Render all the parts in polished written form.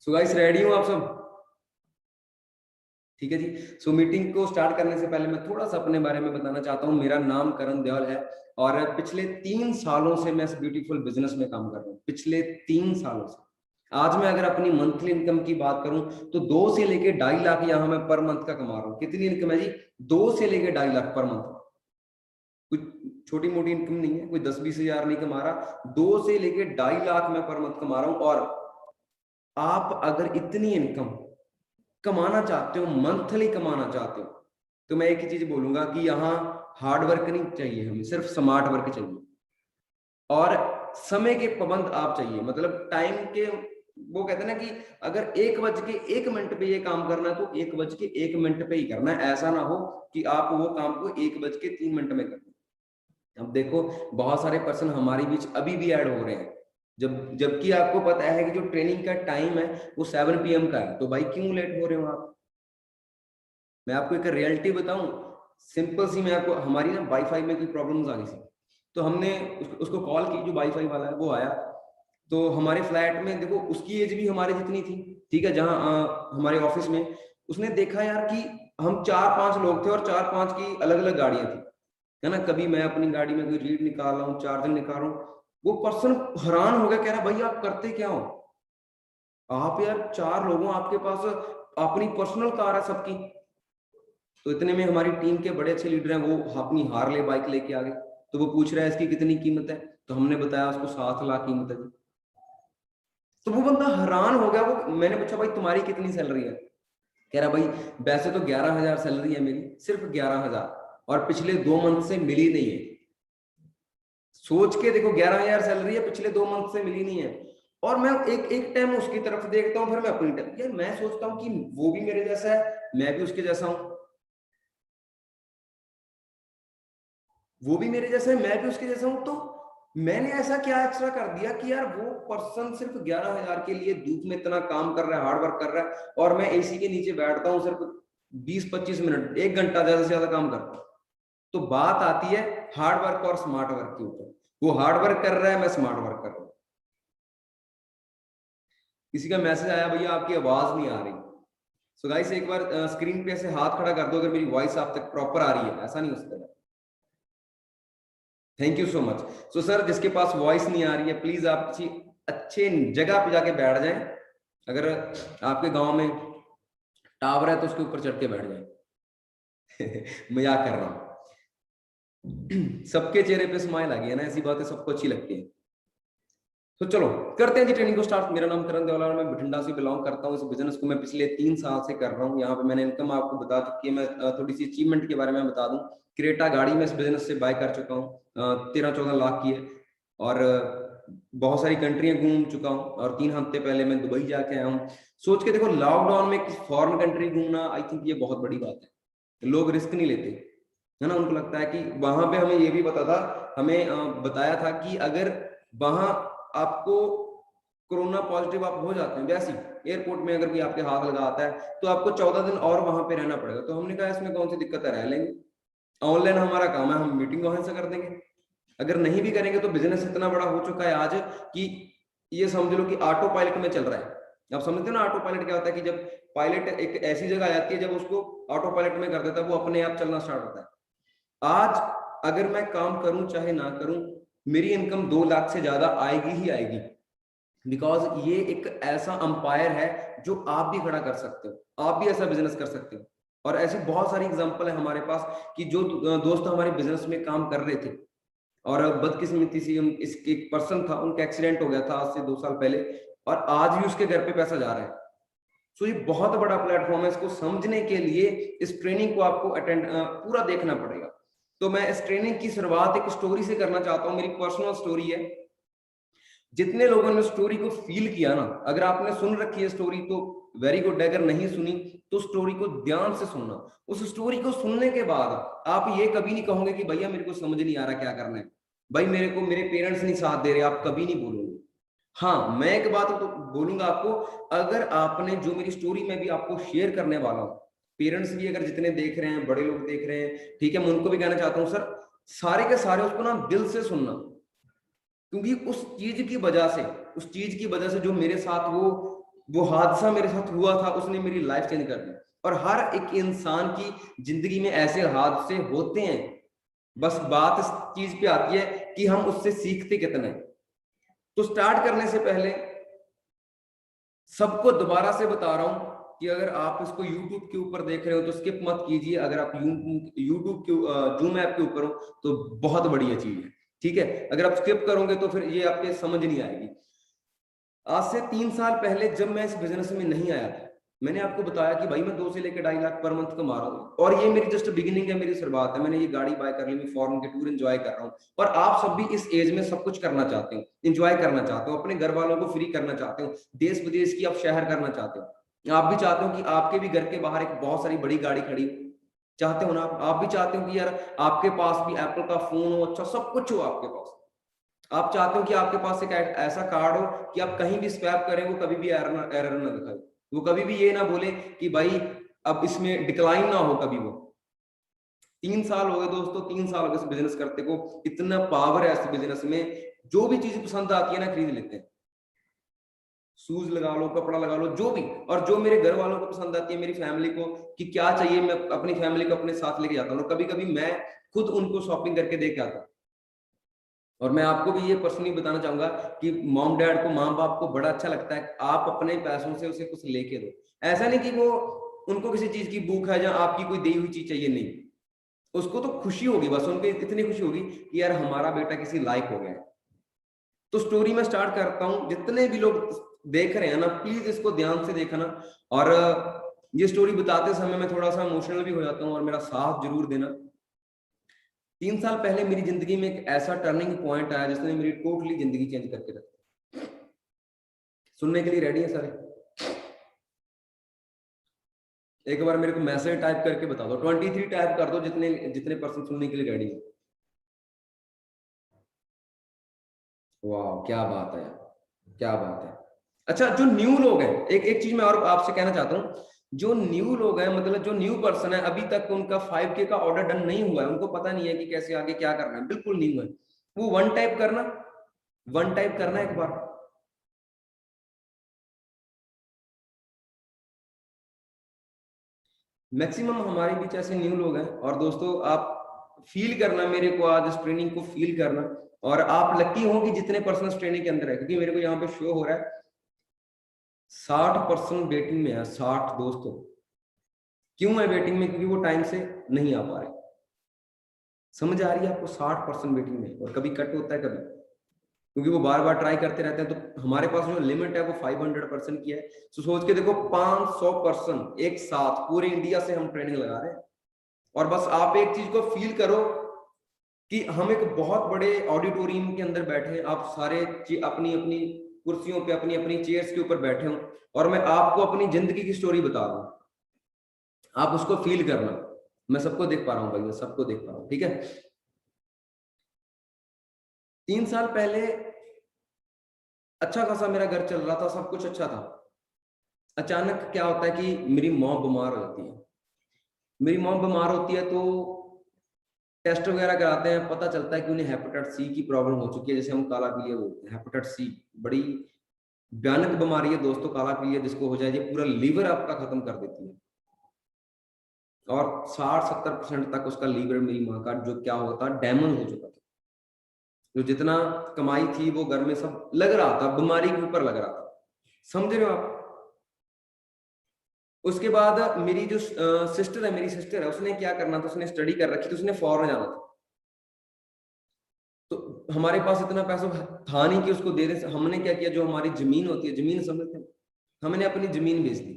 So guys ready हो आप सब? ठीक है जी। सो मीटिंग को स्टार्ट करने से पहले मैं थोड़ा सा अपने बारे में बताना चाहता हूँ। मेरा नाम करण देओल है और पिछले 3 सालों से मैं इस ब्यूटीफुल बिजनेस में काम कर रहा हूँ। पिछले 3 सालों से आज मैं अगर अपनी मंथली इनकम की बात करूं तो 2 से लेके 2.5 लाख यहाँ मैं पर मंथ का कमा रहा हूँ। कितनी इनकम है जी? 2 से लेके 2.5 लाख पर मंथ। कुछ छोटी मोटी इनकम नहीं है, कोई 10-20 हजार नहीं कमा रहा। 2 से लेके 2.5 लाख मैं पर मंथ कमा रहा हूँ। और आप अगर इतनी इनकम कमाना चाहते हो, मंथली कमाना चाहते हो, तो मैं एक ही चीज बोलूंगा कि यहाँ हार्ड वर्क नहीं चाहिए, हमें सिर्फ स्मार्ट वर्क चाहिए और समय के पाबंद आप चाहिए। मतलब टाइम के, वो कहते हैं ना कि अगर 1:01 पे ये काम करना है तो 1:01 पे ही करना है। ऐसा ना हो कि आप वो काम को 1:03 में करना। अब देखो बहुत सारे पर्सन हमारे बीच अभी भी ऐड हो रहे हैं, जबकि आपको पता है कि जो ट्रेनिंग का टाइम है वो 7 PM का है, तो भाई क्यों लेट हो रहे हो आप? मैं आपको एक रियलिटी बताऊं, सिंपल सी। मैं आपको, हमारी ना वाईफाई में कोई प्रॉब्लम्स आ गई थी, तो हमने उसको कॉल की। जो वाईफाई वाला है वो आया, तो हमारे फ्लैट में देखो उसकी एज भी हमारे जितनी थी, ठीक है, जहाँ हमारे ऑफिस में। उसने देखा यार कि हम 4-5 लोग थे और 4-5 की अलग अलग गाड़ियां थी, है ना। कभी मैं अपनी गाड़ी में कोई रीड निकाल रहा हूँ, चार्जर निकाल रहा हूँ। वो पर्सन हैरान हो गया, कह रहा भाई आप करते क्या हो? आप यार 4 लोगों, आपके पास अपनी पर्सनल कार है सबकी। तो इतने में हमारी टीम के बड़े अच्छे लीडर हैं, वो अपनी हार्ले बाइक लेके आ गए। तो वो पूछ रहा है इसकी कितनी कीमत है, तो हमने बताया उसको 7 लाख कीमत है। तो वो बंदा हैरान हो गया। वो, मैंने पूछा भाई तुम्हारी कितनी सैलरी है? कह रहा भाई वैसे तो 11,000 सैलरी है मेरी, सिर्फ 11,000, और पिछले 2 मंथ से मिली नहीं है। सोच के देखो, 11,000 सैलरी है, पिछले 2 मंथ से मिली नहीं है। और मैं एक एक टाइम उसकी तरफ देखता हूँ, फिर मैं अपनी टाइम, यार मैं सोचता हूँ कि वो भी मेरे जैसा है, मैं भी उसके जैसा हूँ। वो भी मेरे जैसा है, मैं भी उसके जैसा हूं। तो मैंने ऐसा क्या एक्स्ट्रा कर दिया कि यार वो पर्सन सिर्फ 11,000 के लिए धूप में इतना काम कर रहा है, हार्ड वर्क कर रहा है, और मैं एसी के नीचे बैठता हूँ सिर्फ 20-25 मिनट, 1 घंटा ज्यादा से ज्यादा काम करता हूँ। तो बात आती है हार्ड वर्क और स्मार्ट वर्क के ऊपर। वो हार्ड वर्क कर रहा है, मैं स्मार्ट वर्क कर रहा हूँ। किसी का मैसेज आया, भैया आपकी आवाज नहीं आ रही। सो गाइस एक बार स्क्रीन पे ऐसे हाथ खड़ा कर दो अगर मेरी वॉइस आप तक प्रॉपर आ रही है। ऐसा नहीं हो सकता। Thank you so much. So sir, जिसके पास वॉइस नहीं आ रही है, प्लीज आप किसी अच्छे जगह पे जाके बैठ जाएं। अगर आपके गांव में टावर है तो उसके ऊपर चढ़ के बैठ जाएं। मजाक कर रहा हूं। सबके चेहरे पे स्माइल आ गई है ना, ऐसी बातें सबको अच्छी लगती है। तो चलो करते हैं जी ट्रेनिंग को स्टार्ट। मेरा नाम करण देवला है, मैं बठिंडा से बिलोंग करता हूँ। इस बिजनेस को मैं पिछले 3 साल से कर रहा हूँ। यहाँ पे मैंने इनकम आपको बता चुकी है। मैं थोड़ी सी अचीवमेंट के बारे में बता दूं। क्रेटा गाड़ी में इस बिजनेस से बाय कर चुका हूँ, 13-14 लाख की है। और बहुत सारी कंट्रियां घूम चुका हूँ, और 3 हफ्ते पहले मैं दुबई जाके आया हूँ। सोच के देखो, लॉकडाउन में किसी फॉरेन कंट्री घूमना, आई थिंक ये बहुत बड़ी बात है। लोग रिस्क नहीं लेते, है ना। उनको लगता है कि वहां पे, हमें ये भी पता था, हमें बताया था कि अगर वहां आपको कोरोना पॉजिटिव आप हो जाते हैं, वैसे एयरपोर्ट में अगर कोई आपके हाथ लगा आता है तो आपको 14 दिन और वहां पे रहना पड़ेगा। तो हमने कहा इसमें कौन सी दिक्कत है, रह लेंगे। ऑनलाइन हमारा काम है, हम मीटिंग वहां से कर देंगे। अगर नहीं भी करेंगे तो बिजनेस इतना बड़ा हो चुका है आज कि ये समझ लो कि ऑटो पायलट में चल रहा है। आप समझते हो ना ऑटो पायलट क्या होता है? कि जब पायलट एक ऐसी जगह आ जाती है, जब उसको ऑटो पायलट में कर देता है, वो अपने आप चलना स्टार्ट होता है। आज अगर मैं काम करूं चाहे ना करूं, मेरी इनकम 2 लाख से ज्यादा आएगी ही आएगी। बिकॉज ये एक ऐसा अंपायर है जो आप भी खड़ा कर सकते हो, आप भी ऐसा बिजनेस कर सकते हो। और ऐसी बहुत सारी एग्जांपल है हमारे पास कि जो दोस्त हमारे बिजनेस में काम कर रहे थे, और बदकिस्मती से हम, इसके एक पर्सन था, उनका एक्सीडेंट हो गया था आज से 2 साल पहले, और आज भी उसके घर पे पैसा जा रहा है। सो ये बहुत बड़ा प्लेटफॉर्म है। इसको समझने के लिए इस ट्रेनिंग को आपको अटेंड पूरा देखना पड़ेगा। तो मैं इस ट्रेनिंग की शुरुआत एक स्टोरी से करना चाहता हूँ। मेरी पर्सनल स्टोरी है। जितने लोगों ने स्टोरी को फील किया ना, अगर आपने सुन रखी है स्टोरी तो वेरी गुड, अगर नहीं सुनी तो स्टोरी को ध्यान से सुनना। उस स्टोरी को सुनने के बाद आप ये कभी नहीं कहोगे कि भैया मेरे को समझ नहीं आ रहा क्या करना है, भाई मेरे को मेरे पेरेंट्स नहीं साथ दे रहे, आप कभी नहीं बोलोगे। हाँ, मैं एक बात तो बोलूंगा आपको, अगर आपने, जो मेरी स्टोरी में भी आपको शेयर करने वाला हूं, पेरेंट्स भी अगर जितने देख रहे हैं, बड़े लोग देख रहे हैं, ठीक है, मैं उनको भी कहना चाहता हूँ सर, सारे के सारे उसको ना दिल से सुनना। क्योंकि उस चीज की वजह से जो मेरे साथ वो वो हादसा मेरे साथ हुआ था, उसने मेरी लाइफ चेंज कर दी। और हर एक इंसान की जिंदगी में ऐसे हादसे होते हैं, बस बात इस चीज पे आती है कि हम उससे सीखते कितना है। तो स्टार्ट करने से पहले सबको दोबारा से बता रहा हूं कि अगर आप इसको YouTube के ऊपर देख रहे हो तो स्किप मत कीजिए। अगर आप YouTube के जूम ऐप के ऊपर हो तो बहुत बढ़िया चीज है, ठीक है। अगर आप स्किप करोगे तो फिर ये आपके समझ नहीं आएगी। आज से 3 साल पहले जब मैं इस बिजनेस में नहीं आया था, मैंने आपको बताया कि भाई मैं 2 से लेकर 2.5 लाख पर मंथ कमा रहा हूँ, और ये मेरी जस्ट बिगिनिंग है, मेरी शुरुआत है। मैंने ये गाड़ी बाय कर ली, मैं फॉरेन के टूर एंजॉय कर रहा हूँ। और आप सब भी इस एज में सब कुछ करना चाहते हो, एंजॉय करना चाहते हो, अपने घर वालों को फ्री करना चाहते हो, देश विदेश की आप शहर करना चाहते हो। आप भी चाहते हो कि आपके भी घर के बाहर एक बहुत सारी बड़ी गाड़ी खड़ी हो, चाहते हो ना आप भी चाहते हो कि यार आपके पास भी एप्पल का फोन हो, अच्छा सब कुछ हो आपके पास। आप चाहते हो कि आपके पास एक ऐसा कार्ड हो कि आप कहीं भी स्वैप करें वो कभी भी एरर ना दिखाए, वो कभी भी ये ना बोले कि भाई अब इसमें डिक्लाइन ना हो कभी। वो 3 साल हो गए दोस्तों, 3 साल हो गए इस बिजनेस करते को। इतना पावर है इस बिजनेस में, जो भी चीज पसंद आती है ना खरीद लेते हैं। शूज लगा लो, कपड़ा लगा लो, जो भी। और जो मेरे घर वालों को पसंद आती है, मेरी फैमिली को कि क्या चाहिए, मैं अपनी फैमिली को अपने साथ लेके जाता हूँ। कभी कभी मैं खुद उनको शॉपिंग करके दे के आता हूँ। और मैं आपको भी ये पर्सनली बताना चाहूंगा कि मॉम डैड को, माँ बाप को बड़ा अच्छा लगता है आप अपने पैसों से उसे कुछ लेके दो। ऐसा नहीं कि वो उनको किसी चीज की भूख है या आपकी कोई दी हुई चीज चाहिए, नहीं। उसको तो खुशी होगी, बस उनको इतनी खुशी होगी कि यार हमारा बेटा किसी लायक हो गया है। तो स्टोरी में स्टार्ट करता हूँ। जितने भी लोग देख रहे हैं ना, प्लीज इसको ध्यान से देखना। और ये स्टोरी बताते समय मैं थोड़ा सा इमोशनल भी हो जाता हूँ, और मेरा साथ जरूर देना। 3 साल पहले मेरी जिंदगी में एक ऐसा टर्निंग पॉइंट आया जिसने मेरी टोटली जिंदगी चेंज करके रखी। सुनने के लिए रेडी है सारे? एक बार मेरे को मैसेज टाइप करके बता दो, 23 टाइप कर दो, जितने जितने पर्सन सुनने के लिए रेडी है। वाह क्या बात है यार, क्या बात है। अच्छा, जो न्यू लोग हैं, एक एक चीज मैं और आपसे कहना चाहता हूँ। जो न्यू लोग हैं, मतलब जो न्यू पर्सन है, अभी तक उनका 5K का ऑर्डर डन नहीं हुआ है, उनको पता नहीं है कि कैसे आगे क्या करना है, बिल्कुल न्यू है, वो वन टाइप करना, वन टाइप करना एक बार। मैक्सिमम हमारे बीच ऐसे न्यू लोग हैं। और दोस्तों आप फील करना मेरे को, आज इस ट्रेनिंग को फील करना। और आप लकी हो कि जितने पर्सन ट्रेनिंग के अंदर है, क्योंकि मेरे को यहाँ पे शो हो रहा है 60% वेटिंग में है, 60 दोस्तों। क्यों है वेटिंग में? क्योंकि वो टाइम से नहीं आ पा रहे। समझ आ रही है आपको? 60% वेटिंग में, और कभी कट होता है कभी, क्योंकि वो बार बार ट्राई करते रहते हैं। तो हमारे पास जो लिमिट है वो 500% की है। तो सोच के देखो, 500% एक साथ पूरे इंडिया से हम ट्रेनिंग लगा रहे हैं। और बस आप एक चीज को फील करो कि हम एक बहुत बड़े ऑडिटोरियम के अंदर बैठे हैं, आप सारे अपनी अपनी कुर्सियों पे, अपनी अपनी चेयर्स के ऊपर बैठे हो, और मैं आपको अपनी जिंदगी की स्टोरी बता रहा हूं। आप उसको फील करना। मैं सबको देख पा रहा हूँ भाई, मैं सबको देख पा रहा हूँ, ठीक है। 3 साल पहले अच्छा खासा मेरा घर चल रहा था, सब कुछ अच्छा था। अचानक क्या होता है कि मेरी मॉम बीमार हो जाती है। मेरी मॉम बीमार होती है तो टेस्ट वगैरह कराते हैं, पता चलता है कि उन्हें हेपेटाइटिस सी की प्रॉब्लम हो चुकी है, जैसे हम काला पीलिया बोलते हैं। हेपेटाइटिस सी बड़ी भयानक बीमारी है दोस्तों, काला पीलिया जिसको हो जाए, ये पूरा लीवर आपका खत्म कर देती है। और 60-70% तक उसका लीवर, मेरी माँ का जो क्या होता, डैमेज हो चुका था। जो जितना कमाई थी वो घर में सब लग रहा था, बीमारी के ऊपर लग रहा था। समझ रहे हो आप? उसके बाद मेरी जो सिस्टर है, मेरी सिस्टर है, उसने क्या करना था, उसने स्टडी कर रखी थी, उसने फॉरेन जाना था। तो हमारे पास इतना पैसा था नहीं कि उसको दे दे। हमने क्या किया, जो हमारी जमीन होती है, जमीन समझते हैं, हमने अपनी जमीन बेच दी।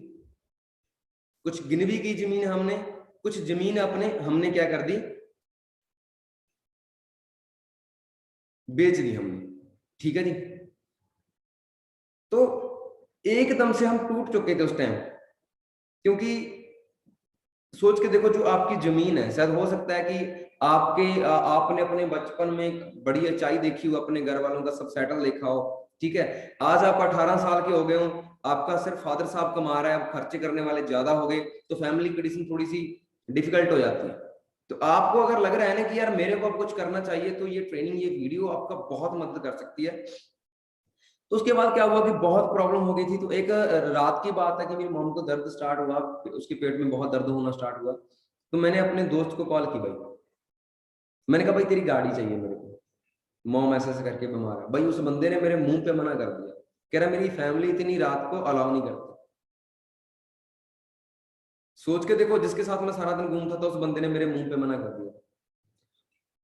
कुछ गिनवी की जमीन हमने, कुछ जमीन अपने हमने क्या कर दी, बेच दी हमने, ठीक है जी। तो एकदम से हम टूट चुके थे उस टाइम, क्योंकि सोच के देखो, जो आपकी जमीन है, शायद हो सकता है कि आपने अपने बचपन में एक बड़ी ऊंचाई देखी हो, अपने घर वालों का सब सेटल देखा हो, ठीक है। आज आप 18 साल के हो गए हो, आपका सिर्फ फादर साहब कमा रहा है, अब खर्चे करने वाले ज्यादा हो गए, तो फैमिली कंडीशन थोड़ी सी डिफिकल्ट हो जाती है। तो आपको अगर लग रहा है ना कि यार मेरे को अब कुछ करना चाहिए, तो ये ट्रेनिंग, ये वीडियो आपका बहुत मदद कर सकती है। तो उसके बाद क्या हुआ कि बहुत प्रॉब्लम हो गई थी। तो एक रात की बात है कि मेरी मॉम को दर्द स्टार्ट हुआ, उसके पेट में बहुत दर्द होना स्टार्ट हुआ। तो मैंने अपने दोस्त को कॉल की भाई, मैंने कहा भाई तेरी गाड़ी चाहिए मेरे को, मॉम ऐसे ऐसे करके बीमार है। भाई उस बंदे ने मेरे मुंह पे मना कर दिया, कह रहा मेरी फैमिली इतनी रात को अलाउ नहीं करती। सोच के देखो, जिसके साथ मैं सारा दिन घूमता था उस बंदे ने मेरे मुंह पे मना कर दिया।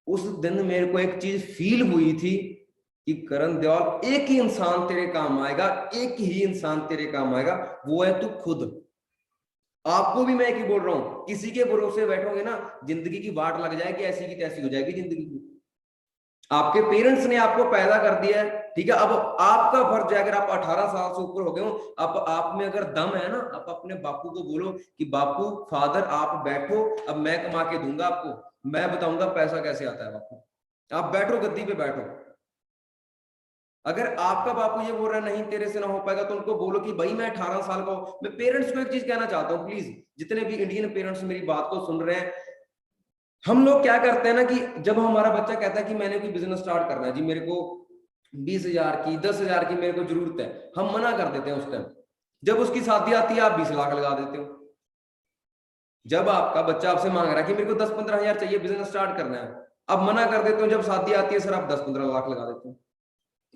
उस दिन मेरे को एक चीज फील हुई थी कि करण देओल, एक ही इंसान तेरे काम आएगा, एक ही इंसान तेरे काम आएगा, वो है तू खुद। आपको भी मैं एक ही बोल रहा हूं, किसी के भरोसे बैठोगे ना, जिंदगी की वाट लग जाएगी, ऐसी की तैसी हो जाएगी जिंदगी की। आपके पेरेंट्स ने आपको पैदा कर दिया है, ठीक है, अब आपका फर्ज है, अगर आप 18 साल से ऊपर हो गए हो, अब आप में अगर दम है ना, आप अपने बापू को बोलो कि बापू, फादर आप बैठो, अब मैं कमा के दूंगा आपको, मैं बताऊंगा पैसा कैसे आता है बापू, आप बैठो गद्दी पे बैठो। अगर आपका बापू ये बोल रहा है नहीं तेरे से ना हो पाएगा, तो उनको बोलो कि भाई मैं 18 साल का हूं। मैं पेरेंट्स को एक चीज कहना चाहता हूँ, प्लीज जितने भी इंडियन पेरेंट्स मेरी बात को सुन रहे हैं, हम लोग क्या करते हैं ना कि जब हमारा बच्चा कहता है कि मैंने कोई बिजनेस स्टार्ट करना है जी, मेरे को 20,000 की 10,000 की मेरे को जरूरत है, हम मना कर देते हैं उस टाइम। जब उसकी शादी आती है आप 20 लाख लगा देते हो। जब आपका बच्चा आपसे मांग रहा है कि मेरे को 10-15 हजार चाहिए, बिजनेस स्टार्ट करना है, अब मना कर देते हो। जब शादी आती है सर आप 10-15 लाख लगा देते हो।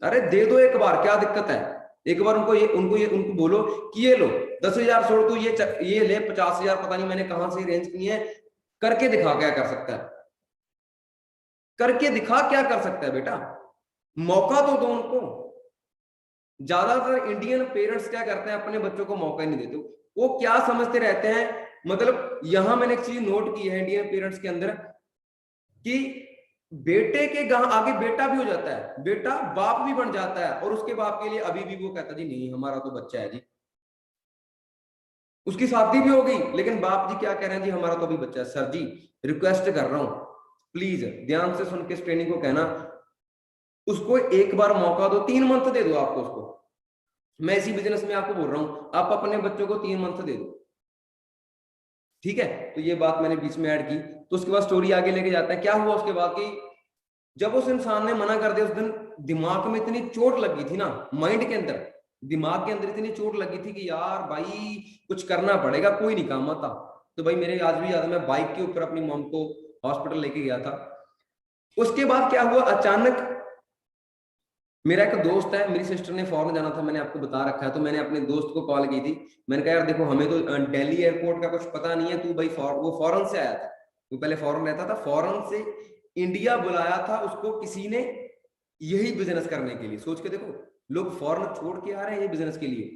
अरे दे दो एक बार, क्या दिक्कत है? एक बार उनको बोलो कि ये लो 10,000 छोड़, तू ये ले 50,000, पता नहीं मैंने कहां से अरेंज किए हैं, करके दिखा क्या कर सकता है, करके दिखा क्या कर सकता है बेटा, मौका तो दो उनको। ज्यादातर इंडियन पेरेंट्स क्या करते हैं, अपने बच्चों को मौका ही नहीं देते। वो क्या समझते रहते हैं, मतलब यहां मैंने एक चीज नोट की है इंडियन पेरेंट्स के अंदर, कि बेटे के आगे बेटा भी हो जाता है, बेटा बाप भी बन जाता है, और उसके बाप के लिए अभी भी वो कहता जी नहीं हमारा तो बच्चा है जी, उसकी शादी भी हो गई, लेकिन बाप जी क्या कह रहे हैं जी, हमारा तो अभी बच्चा है। सर जी रिक्वेस्ट कर रहा हूं, प्लीज ध्यान से सुन के इस ट्रेनिंग को कहना, उसको एक बार मौका दो, 3 मंथ दे दो आपको उसको। मैं इसी बिजनेस में आपको बोल रहा हूं, आप अपने बच्चों को 3 मंथ दे दो, ठीक है। तो ये बात मैंने बीच में ऐड की। तो उसके बाद स्टोरी आगे लेके जाते हैं, क्या हुआ उसके बाद कि जब उस इंसान ने मना कर दिया, उस दिन दिमाग में इतनी चोट लगी थी ना, माइंड के अंदर, दिमाग के अंदर इतनी चोट लगी थी कि यार भाई कुछ करना पड़ेगा, कोई नहीं काम आता। तो भाई मेरे आज भी याद है, मैं बाइक के ऊपर अपनी मॉम को हॉस्पिटल लेके गया था। उसके बाद क्या हुआ, अचानक मेरा एक दोस्त है, मेरी सिस्टर ने फॉरेन जाना था, मैंने आपको बता रखा है, तो मैंने अपने दोस्त को कॉल की थी। मैंने कहा यार देखो हमें तो दिल्ली एयरपोर्ट का कुछ पता नहीं है, तू भाई वो फॉरेन से आया था, वो पहले फॉरेन रहता था, फॉरेन से इंडिया बुलाया था उसको किसी ने, यही बिजनेस करने के लिए। सोच के देखो, लोग फॉरेन छोड़ के आ रहे हैं ये बिजनेस के लिए,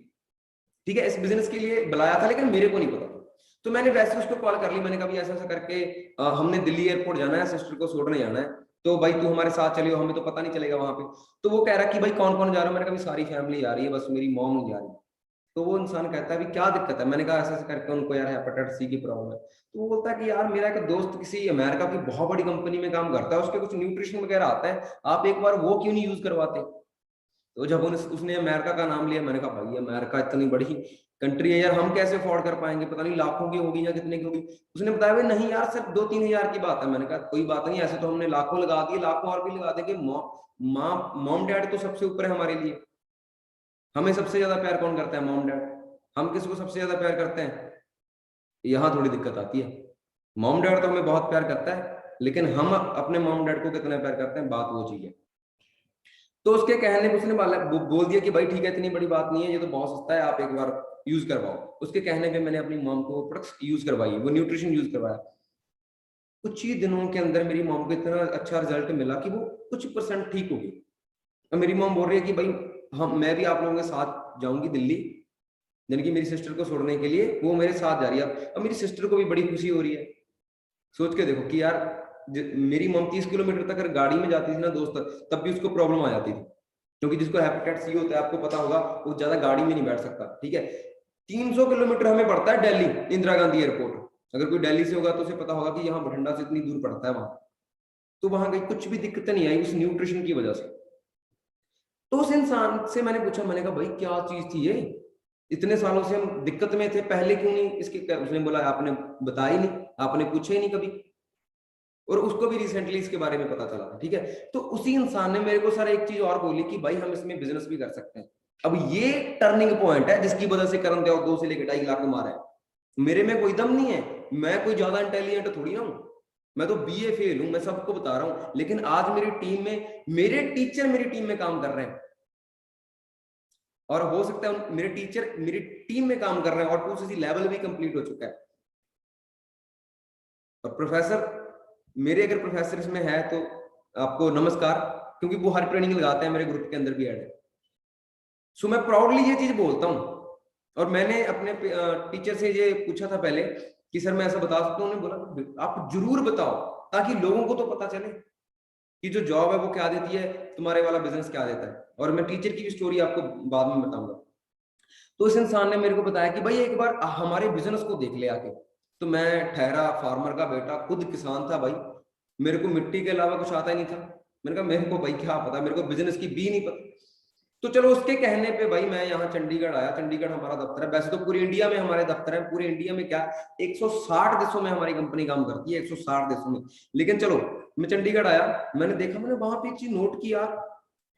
ठीक है, इस बिजनेस के लिए बुलाया था, लेकिन मेरे को नहीं पता। तो मैंने वैसे उसको कॉल कर ली, मैंने कहा ऐसा ऐसा करके हमने दिल्ली एयरपोर्ट जाना है, सिस्टर को छोड़ने जाना है, तो भाई तू हमारे साथ चलियो, हमें तो पता नहीं चलेगा वहां पे। तो वो कह रहा कि भाई कौन कौन जा रहा है, मैंने कहा सारी फैमिली जा रही है, बस मेरी मॉम नहीं जा रही। तो वो इंसान कहता है भी क्या दिक्कत है, मैंने कहा ऐसा ऐसा करके उनको यार हेपेटाइटिस सी की प्रॉब्लम है। तो वो बोलता है कि यार मेरा एक दोस्त किसी अमेरिका की बहुत बड़ी कंपनी में काम करता है, उसके कुछ न्यूट्रिशन वगैरह आता है, आप एक बार वो क्यों नहीं यूज करवाते। तो जब उसने अमेरिका का नाम लिया, मैंने कहा भाई अमेरिका इतनी बड़ी कंट्री है यार, हम कैसे अफोर्ड कर पाएंगे, पता नहीं लाखों की होगी या कितने की होगी। उसने बताया भाई नहीं यार सिर्फ 2-3 हजार की बात है। मैंने कहा कोई बात नहीं, ऐसे तो हमने लाखों लगा दिए, लाखों और भी लगा देंगे, मॉम डैड तो सबसे ऊपर है हमारे लिए। हमें सबसे ज्यादा प्यार कौन करता है, मॉम डैड। हम किसको सबसे ज्यादा प्यार करते हैं, यहाँ थोड़ी दिक्कत आती है। मॉम डैड तो हमें बहुत प्यार करता है, लेकिन हम अपने मॉम डैड को कितना प्यार करते हैं, बात वो चीज है। तो उसके कहने पे उसने बोल दिया कि भाई ठीक है इतनी बड़ी बात नहीं है, ये तो बहुत सस्ता है, आप एक बार यूज करवाओ। उसके कहने पे मैंने अपनी मॉम को प्रोडक्ट्स यूज करवाई, वो न्यूट्रिशन यूज करवाया। कुछ ही दिनों के अंदर मेरी मॉम को इतना अच्छा रिजल्ट मिला कि वो कुछ परसेंट ठीक हो गई। अब मेरी मॉम बोल रही है कि भाई हम मैं भी आप लोगों के साथ जाऊंगी दिल्ली, यानी कि मेरी सिस्टर को छोड़ने के लिए वो मेरे साथ जा रही है। अब मेरी सिस्टर को भी बड़ी खुशी हो रही है। सोच के देखो कि यार मेरी मॉम 30 किलोमीटर तक अगर गाड़ी में जाती थी ना दोस्त, तब भी उसको प्रॉब्लम आ जाती थी, क्योंकि जिसको हेपेटाइटिस सी होता है आपको पता होगा, वो ज्यादा गाड़ी में नहीं बैठ सकता, ठीक है। 300 किलोमीटर हमें पड़ता है दिल्ली इंदिरा गांधी एयरपोर्ट। अगर कोई दिल्ली से होगा तो उसे पता होगा कि यहाँ बठिंडा से इतनी दूर पड़ता है वहां। तो वहां गई, कुछ भी दिक्कत नहीं आई उस न्यूट्रिशन की वजह से। तो उस इंसान से मैंने पूछा, मैंने कहा भाई क्या चीज थी ये, इतने सालों से हम दिक्कत में थे, पहले क्यों नहीं इसके। उसने बोला आपने बताया ही नहीं, आपने पूछा ही नहीं कभी। और उसको भी रिसेंटली इसके बारे में पता चला था, ठीक है। तो उसी इंसान ने मेरे को सर एक चीज और बोली कि भाई हम इसमें बिजनेस भी कर सकते हैं। अब ये टर्निंग पॉइंट है जिसकी वजह से करण देओल 2 से लेकर 2.5 लाख कमा रहा है। मेरे में कोई दम नहीं है, मैं कोई ज्यादा इंटेलिजेंट थोड़ी ना हूं, मैं तो बीए फेल हूं, मैं सबको बता रहा हूं। लेकिन आज मेरी टीम में मेरे टीचर मेरी टीम में काम कर रहे हैं, और हो सकता है मेरे टीचर मेरी टीम में काम कर रहे हैं और 2cc लेवल भी कंप्लीट हो चुका है। और प्रोफेसर, मेरे अगर प्रोफेसर इसमें है तो आपको नमस्कार, क्योंकि वो हर ट्रेनिंग लगाते हैं, मेरे ग्रुप के अंदर भी ऐड है। सो मैं प्राउडली ये चीज बोलता हूँ। और मैंने अपने टीचर से ये पूछा था पहले कि सर मैं ऐसा बता सकता हूँ, उन्होंने बोला आप जरूर बताओ, ताकि लोगों को तो पता चले कि जो जॉब है वो क्या देती है, तुम्हारे वाला बिजनेस क्या देता है। और मैं टीचर की भी स्टोरी आपको बाद में बताऊंगा। तो इस इंसान ने मेरे को बताया कि भाई एक बार हमारे बिजनेस को देख ले आके। तो मैं ठहरा फार्मर का बेटा, खुद किसान था भाई, मेरे को मिट्टी के अलावा कुछ आता ही नहीं था। मैंने कहा मेरे को भाई क्या पता, मेरे को बिजनेस की भी नहीं पता। तो चलो उसके कहने पे भाई मैं यहाँ चंडीगढ़ आया। चंडीगढ़ हमारा दफ्तर है, वैसे तो पूरी इंडिया में हमारे दफ्तर है, पूरे इंडिया में क्या 160 देशों में हमारी कंपनी काम करती है, 160 देशों में। लेकिन चलो मैं चंडीगढ़ आया, मैंने देखा, मैंने वहां पे एक चीज नोट किया,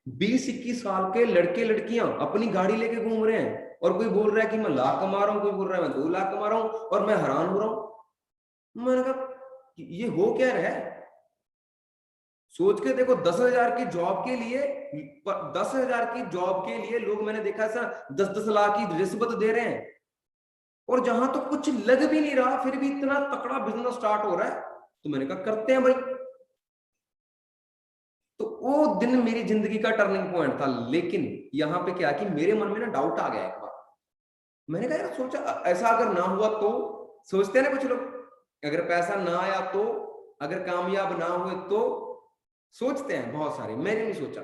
20-21 साल के लड़के लड़कियां अपनी गाड़ी लेके घूम रहे हैं, और कोई बोल रहा है कि मैं लाख कमा रहा हूँ, कोई बोल रहा है मैं 2 लाख कमा रहा हूँ, और मैं हैरान हो रहा हूँ। मैंने कहा ये हो क्या रहा है। सोच के देखो, 10,000 की जॉब के लिए 10,000 की जॉब के लिए लोग, मैंने देखा ऐसा 10-10 लाख की रिश्वत दे रहे हैं, और जहां तो कुछ लग भी नहीं रहा फिर भी इतना तकड़ा बिजनेस स्टार्ट हो रहा है। तो मैंने कहा करते हैं भाई। तो वो दिन मेरी जिंदगी का टर्निंग पॉइंट था। लेकिन यहाँ पे क्या कि मेरे मन में ना डाउट आ गया एक बार। मैंने कहा यार, सोचा ऐसा अगर ना हुआ तो, सोचते हैं ना कुछ लोग, अगर पैसा ना आया तो, अगर कामयाब ना हुए तो, सोचते हैं बहुत सारे। मैंने नहीं सोचा।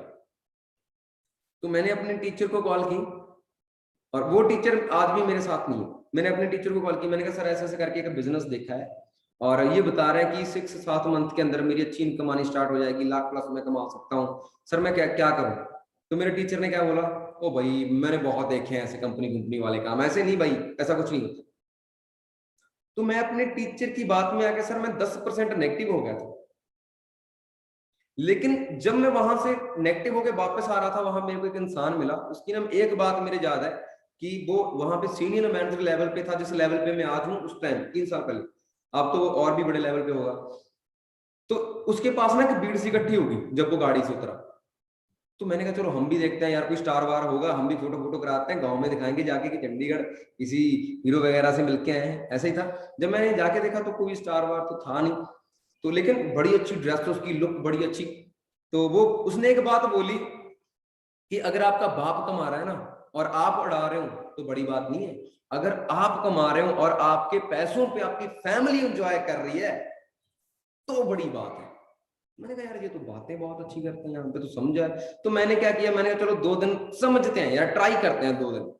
तो मैंने अपने टीचर को कॉल की, और वो टीचर आज भी मेरे साथ नहीं है। मैंने अपने टीचर को कॉल की, मैंने कहा सर ऐसे ऐसे करके एक बिजनेस देखा है, और ये बता रहे हैं कि 6-7 मंथ के अंदर मेरी अच्छी इनकम आनी स्टार्ट हो जाएगी, लाख प्लस मैं कमा सकता हूँ। सर मैं क्या क्या करूँ। तो मेरे टीचर ने क्या बोला, ओ भाई मैंने बहुत देखे हैं ऐसे कंपनी वाले काम, ऐसे नहीं भाई, ऐसा कुछ नहीं होता। तो मैं अपने टीचर की बात में आके सर मैं 10% नेगेटिव हो गया था। लेकिन जब मैं वहां से नेगेटिव होकर वापस आ रहा था, वहां मेरे को एक इंसान मिला, उसकी ना एक बात मेरे याद है कि वो वहां पे सीनियर मैनेजर लेवल पे था, जिस लेवल पे मैं आज हूँ उस टाइम 3 साल पहले। अब तो वो और भी बड़े लेवल पे होगा। तो उसके पास ना एक भीड़ सी इकट्ठी होगी जब वो गाड़ी से उतरा। तो मैंने कहा चलो हम भी देखते हैं यार, कोई स्टार वार होगा, हम भी फोटो फोटो कराते हैं, गांव में दिखाएंगे जाके कि चंडीगढ़ किसी हीरो वगैरह से मिलके आए हैं। ऐसे ही था। जब मैंने जाके देखा तो कोई स्टार वार तो था नहीं। तो लेकिन बड़ी अच्छी ड्रेस, तो उसकी लुक बड़ी अच्छी। तो वो उसने एक बात बोली कि अगर आपका बाप कमा रहा है ना और आप उड़ा रहे हो तो बड़ी बात नहीं है, अगर आप कमा रहे हो और आपके पैसों पे आपकी फैमिली एंजॉय कर रही है तो बड़ी बात है। मैंने कहा यार ये तो बातें बहुत अच्छी करते हैं, यहाँ पे तो समझा है। तो मैंने क्या किया, मैंने कहा चलो 2 दिन समझते हैं यार, ट्राई करते हैं 2 दिन।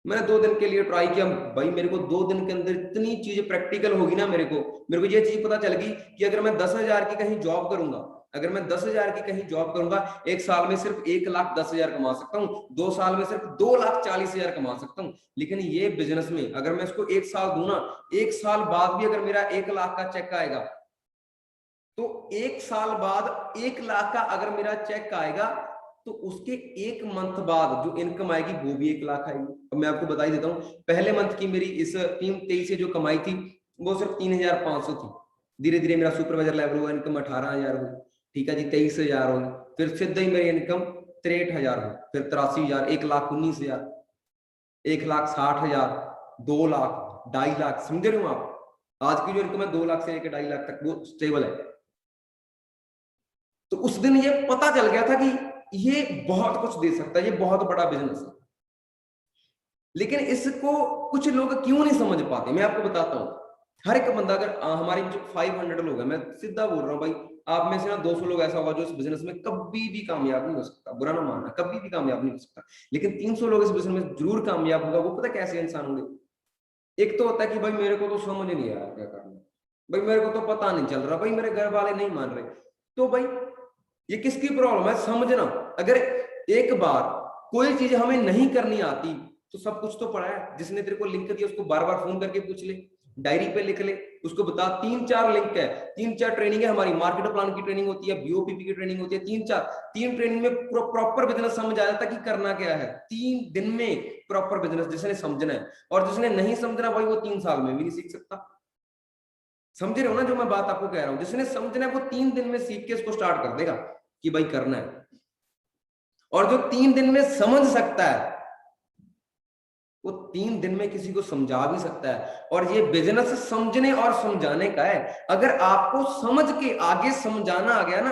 मैंने 2 दिन के लिए ट्राई किया भाई। मेरे को 2 दिन के अंदर इतनी चीजें प्रैक्टिकल होगी ना, मेरे को ये चीज पता चल गई कि अगर मैं 10,000 की कहीं जॉब करूंगा, अगर मैं 10,000 की कहीं जॉब करूंगा, 1 साल में सिर्फ 1,10,000 कमा सकता हूँ, 2 साल में सिर्फ 2,40,000 कमा सकता हूँ। लेकिन ये बिजनेस में अगर मैं इसको 1 साल दूं ना, 1 साल बाद भी अगर मेरा 1 लाख का चेक आएगा, तो 1 साल बाद 1 लाख का अगर मेरा चेक आएगा, तो उसके 1 मंथ बाद जो इनकम आएगी वो भी 1 लाख आएगी। अब मैं आपको बता ही देता हूँ, पहले मंथ की मेरी इस 3-23 से जो कमाई थी वो सिर्फ 3,500 थी। धीरे धीरे मेरा सुपरवाइजर लेवल हुआ, इनकम 18,000 हुई, ठीक है जी, 23,000 हुई, फिर सीधा ही मेरी इनकम 63,000 हुई, फिर 83,000, 1,19,000, 1,60,000, 2 लाख, 2.5 लाख। समझ रहे हो आप? आज की जो इनकम है 2 लाख से लेकर 2.5 लाख तक वो स्टेबल है। तो उस दिन ये पता चल गया था कि ये बहुत कुछ दे सकता है, ये बहुत बड़ा बिजनेस है। लेकिन इसको कुछ लोग क्यों नहीं समझ पाते, मैं आपको बताता हूँ। हर एक बंदा, अगर हमारे जो 500 लोग हैं, मैं सीधा बोल रहा हूँ भाई, आप में से ना 200 लोग ऐसा होगा जो इस बिजनेस में कभी भी कामयाब नहीं हो सकता, बुरा ना मानना, कभी भी कामयाब नहीं हो सकता। लेकिन 300 लोग इस बिजनेस में जरूर कामयाब होगा। वो पता कैसे इंसान होंगे? एक तो होता है कि भाई मेरे को तो समझ नहीं आ रहा क्या करना, भाई मेरे को तो पता नहीं चल रहा, भाई मेरे घर वाले नहीं मान रहे। तो भाई ये किसकी प्रॉब्लम है समझना। अगर एक बार कोई चीज हमें नहीं करनी आती तो सब कुछ तो पड़ा है, जिसने तेरे को लिंक दिया उसको बार बार फोन करके पूछ ले। डायरी पे लिख ले, उसको बता 3-4 लिंक है, 3-4 ट्रेनिंग है हमारी, मार्केट प्लान की ट्रेनिंग होती है, बीओपीपी की ट्रेनिंग होती है, 3 ट्रेनिंग में प्रॉपर बिजनेस समझ आ जाता है कि करना क्या है। 3 दिन में प्रॉपर बिजनेस जिसने समझना है, और जिसने नहीं समझना भाई वो 3 साल में भी नहीं सीख सकता। समझ रहे हो ना जो मैं बात आपको कह रहा हूं? जिसने समझना है वो 3 दिन में सीख के इसको स्टार्ट कर देगा कि भाई करना है। और जो 3 दिन में समझ सकता है वो 3 दिन में किसी को समझा भी सकता है। और ये बिजनेस समझने और समझाने का है। अगर आपको समझ के आगे समझाना आ गया ना,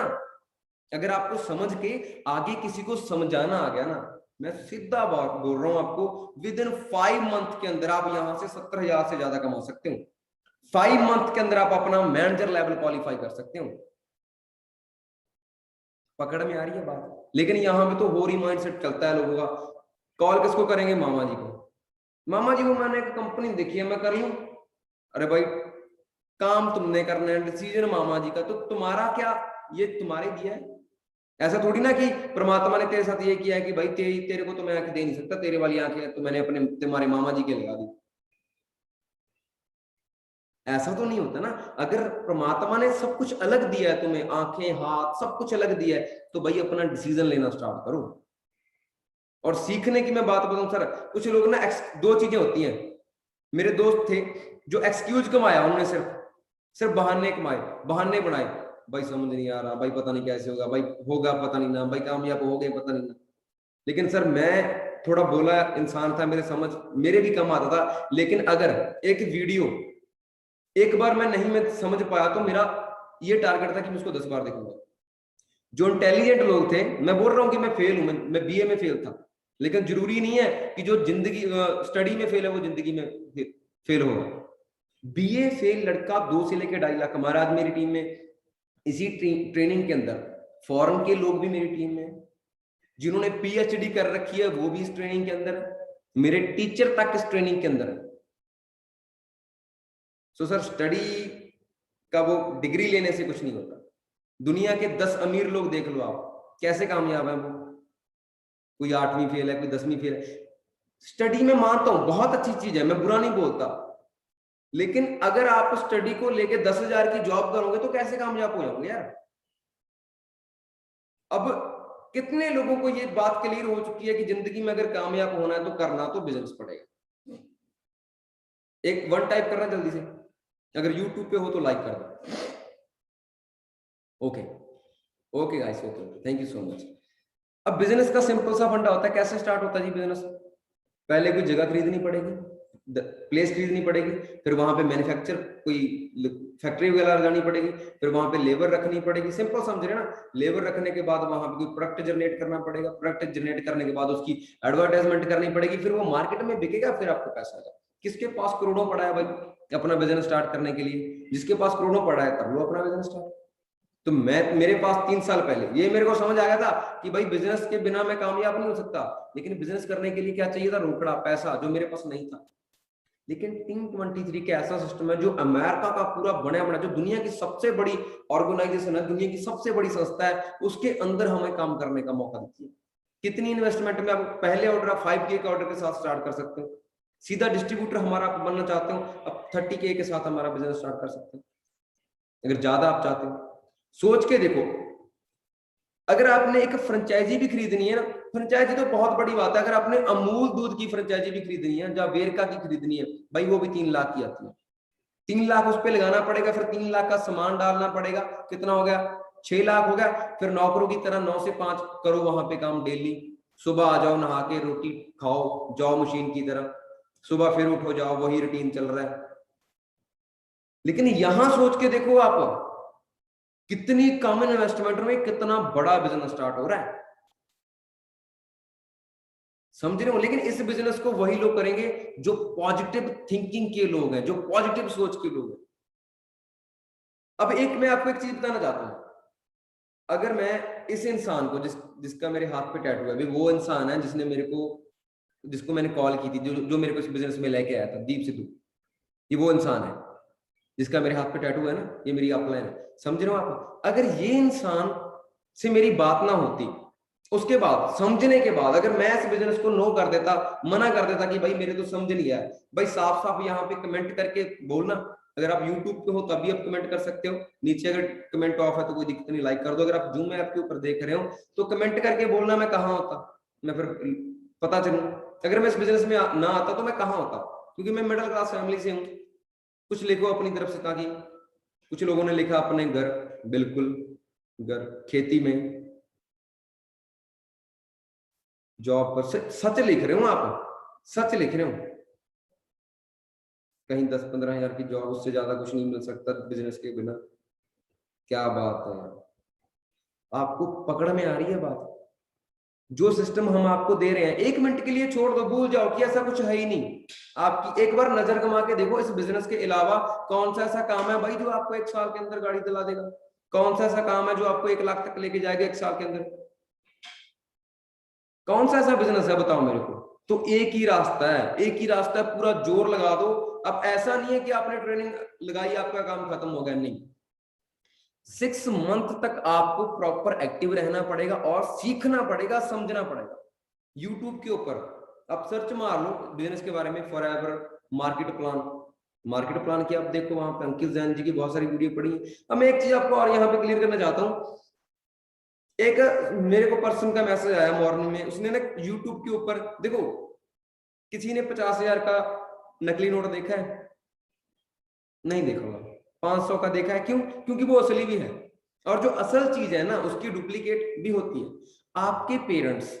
अगर आपको समझ के आगे किसी को समझाना आ गया ना, मैं सीधा बात बोल रहा हूं आपको, विद इन 5 मंथ के अंदर आप यहां से 70,000 से ज्यादा कमा सकते हो। 5 मंथ के अंदर आप अपना मैनेजर लेवल क्वालिफाई कर सकते हो। पकड़ में आ रही है बात? लेकिन यहां पे तो हो रही माइंडसेट चलता है लोगों का। कॉल किसको करेंगे? मामा जी को। मामा जी को मैंने एक कंपनी देखी है, मैं कर लूं। अरे भाई काम तुमने करना है, डिसीजन मामा जी का, तो तुम्हारा क्या, ये तुम्हारे दिया है। ऐसा थोड़ी ना कि परमात्मा ने तेरे साथ ये किया है कि भाई तेरे को तो मैं आंखें दे नहीं सकता, तेरे वाली आंखें तो मैंने अपने तुम्हारे मामा जी के लगा दी। ऐसा तो नहीं होता ना। अगर परमात्मा ने सब कुछ अलग दिया है तुम्हें, आंखें हाथ सब कुछ अलग दिया है, तो भाई अपना डिसीजन लेना स्टार्ट करो। और सीखने की मैं बात बताऊं सर, कुछ लोग ना 2 चीजें होती हैं। मेरे दोस्त थे जो एक्सक्यूज कमाया, उन्होंने सिर्फ बहाने कमाए, बहाने बनाए। भाई समझ नहीं आ रहा, भाई पता नहीं कैसे होगा, भाई होगा पता नहीं ना, भाई कामयाब हो गए पता नहीं ना। लेकिन सर मैं थोड़ा बोला इंसान था, मेरे भी कम आता था। लेकिन अगर एक वीडियो एक बार मैं समझ पाया तो मेरा ये टारगेट था कि मैं उसको 10 बार देखूंगा। जो इंटेलिजेंट लोग थे, मैं बोल रहा हूं कि मैं फेल हूं, मैं बीए में फेल था, लेकिन जरूरी नहीं है कि जो जिंदगी स्टडी में फेल है वो जिंदगी में फेल होगा। बीए फेल लड़का 2 से लेकर 2.5 लाख कमा रहा है आज मेरी टीम में। इसी ट्रेनिंग के अंदर फॉरेन के लोग भी मेरी टीम में, जिन्होंने पीएचडी कर रखी है वो भी इस ट्रेनिंग के अंदर, मेरे टीचर तक इस ट्रेनिंग के अंदर है। सो सर स्टडी का वो डिग्री लेने से कुछ नहीं होता। दुनिया के 10 अमीर लोग देख लो आप, कैसे कामयाब है वो। कोई 8वीं फेल है, कोई 10वीं फेल है। स्टडी में मानता हूं बहुत अच्छी चीज है, मैं बुरा नहीं बोलता, लेकिन अगर आप स्टडी को लेके 10,000 की जॉब करोगे तो कैसे कामयाब हो जाओगे यार। अब कितने लोगों को ये बात क्लियर हो चुकी है कि जिंदगी में अगर कामयाब होना है तो करना तो बिजनेस पड़ेगा। एक 1 टाइप करना जल्दी से, अगर यूट्यूब पे हो तो लाइक कर दो। Okay okay guys, okay thank you so much. अब बिजनेस का सिंपल सा फंडा होता है। कैसे स्टार्ट होता है जी बिजनेस? पहले कोई जगह खरीदनी पड़ेगी, प्लेस खरीदनी पड़ेगी, फिर वहां पे मैन्युफैक्चर कोई फैक्ट्री वगैरह लगानी पड़ेगी, फिर वहां पे लेबर रखनी पड़ेगी। सिंपल समझ रहे ना? लेबर रखने के बाद वहां पे कोई प्रोडक्ट जनरेट करना पड़ेगा, प्रोडक्ट जनरेट करने के बाद उसकी एडवर्टाइजमेंट करनी पड़ेगी, फिर वो मार्केट में बिकेगा, फिर आपको पैसा आएगा। किसके पास करोड़ों पड़ा है भाई अपना बिजनेस स्टार्ट करने के लिए? जिसके पास करोड़ों पड़ा है कर लो अपना बिजनेस स्टार्ट। तो मेरे पास 3 साल पहले ये मेरे को समझ आ गया था कि भाई बिजनेस के बिना मैं कामयाब नहीं हो सकता। लेकिन बिजनेस करने के लिए क्या चाहिए था? रोकड़ा, पैसा, जो मेरे पास नहीं था। लेकिन टीम 23 का ऐसा सिस्टम है जो अमेरिका का पूरा बना बना, जो दुनिया की सबसे बड़ी ऑर्गेनाइजेशन है, दुनिया की सबसे बड़ी संस्था है, उसके अंदर हमें काम करने का मौका देती है। कितनी इन्वेस्टमेंट में? आप पहले ऑर्डर आप 5K के ऑर्डर के साथ स्टार्ट कर सकते हो। सीधा डिस्ट्रीब्यूटर हमारा आप बनना चाहते हो, अब 30K के साथ हमारा बिजनेस स्टार्ट कर सकते हो, अगर ज्यादा आप चाहते हो। सोच के देखो, अगर आपने एक फ्रेंचाइजी भी खरीदनी है ना, फ्रेंचाइजी तो बहुत बड़ी बात है, अगर आपने अमूल दूध की फ्रेंचाइजी भी खरीदनी है, या वेरका की खरीदनी है, भाई वो भी 3 लाख की आती है। 3 लाख उस पर लगाना पड़ेगा, फिर 3 लाख का सामान डालना पड़ेगा। कितना हो गया? 6 लाख हो गया। फिर नौकरों की तरह 9 से 5 करो वहां पे काम डेली। सुबह आ जाओ, नहा के रोटी खाओ, जाओ मशीन की तरह, सुबह फिर उठो जाओ, वही रूटीन चल रहा है। लेकिन यहां सोच के देखो आप, कितनी कम इन्वेस्टमेंट में कितना बड़ा बिजनेस स्टार्ट हो रहा है। समझ रहे हो? लेकिन इस बिजनेस को वही लोग करेंगे जो पॉजिटिव थिंकिंग के लोग हैं, जो पॉजिटिव सोच के लोग हैं। अब एक मैं आपको एक चीज बताना चाहता हूं। अगर मैं इस इंसान को जिसका मेरे हाथ पे टैटू है, वो इंसान है जिसको मैंने कॉल की थी, जो मेरे को इस बिजनेस में लेके आया था, दीप सिद्धू। ये वो इंसान है जिसका मेरे हाथ पे टैटू है ना, ये मेरी अपलाइन है। समझ रहे हो आप? अगर ये इंसान से मेरी बात ना होती, उसके बाद समझने के बाद अगर मैं इस बिजनेस को नो कर देता, मना कर देता कि भाई मेरे तो समझ नहीं आया, भाई साफ साफ यहाँ पे कमेंट करके बोलना। अगर आप यूट्यूब पे हो तब भी आप कमेंट कर सकते हो, नीचे अगर कमेंट ऑफ है तो कोई दिक्कत नहीं, लाइक कर दो। अगर आप जूम ऐप के ऊपर देख रहे हो तो कमेंट करके बोलना मैं कहाँ होता, मैं फिर पता चलूं। अगर मैं इस बिजनेस में ना आता तो मैं कहाँ होता, क्योंकि मैं मिडिल क्लास फैमिली से हूँ। कुछ लिखो अपनी तरफ से, ताकि कुछ लोगों ने लिखा अपने घर, बिल्कुल घर, खेती में, जॉब पर। सच लिख रहे हो आप, सच लिख रहे हो। कहीं 10-15 हजार की जॉब, उससे ज्यादा कुछ नहीं मिल सकता बिजनेस के बिना। क्या बात है यार, आपको पकड़ में आ रही है बात? जो सिस्टम हम आपको दे रहे हैं, 1 मिनट के लिए छोड़ दो, भूल जाओ कि ऐसा कुछ है ही नहीं। आपकी एक बार नजर घुमा के देखो, इस बिजनेस के अलावा कौन सा ऐसा काम है भाई जो आपको 1 साल के अंदर गाड़ी दिला देगा? कौन सा ऐसा काम है जो आपको 1 लाख तक लेके जाएगा 1 साल के अंदर? कौन सा ऐसा बिजनेस है बताओ मेरे को। तो एक ही रास्ता है, एक ही रास्ता है, पूरा जोर लगा दो। अब ऐसा नहीं है कि आपने ट्रेनिंग लगाई आपका काम खत्म हो गया, नहीं। 6 मंथ तक आपको प्रॉपर एक्टिव रहना पड़ेगा और सीखना पड़ेगा, समझना पड़ेगा। यूट्यूब के ऊपर आप सर्च मार लो बिजनेस के बारे में, forever market plan. Market plan की आप देखो, वहां पे अंकित जैन जी की बहुत सारी वीडियो पड़ी। अब मैं एक चीज आपको और यहाँ पे क्लियर करना चाहता हूँ। एक मेरे को पर्सन का मैसेज आया मॉर्निंग में, उसने ना यूट्यूब के ऊपर देखो, किसी ने 50,000 का नकली नोट देखा है? नहीं देखा होगा। 500 का देखा है, क्यों? क्योंकि वो असली भी है, और जो असल चीज है ना उसकी डुप्लीकेट भी होती है। आपके पेरेंट्स,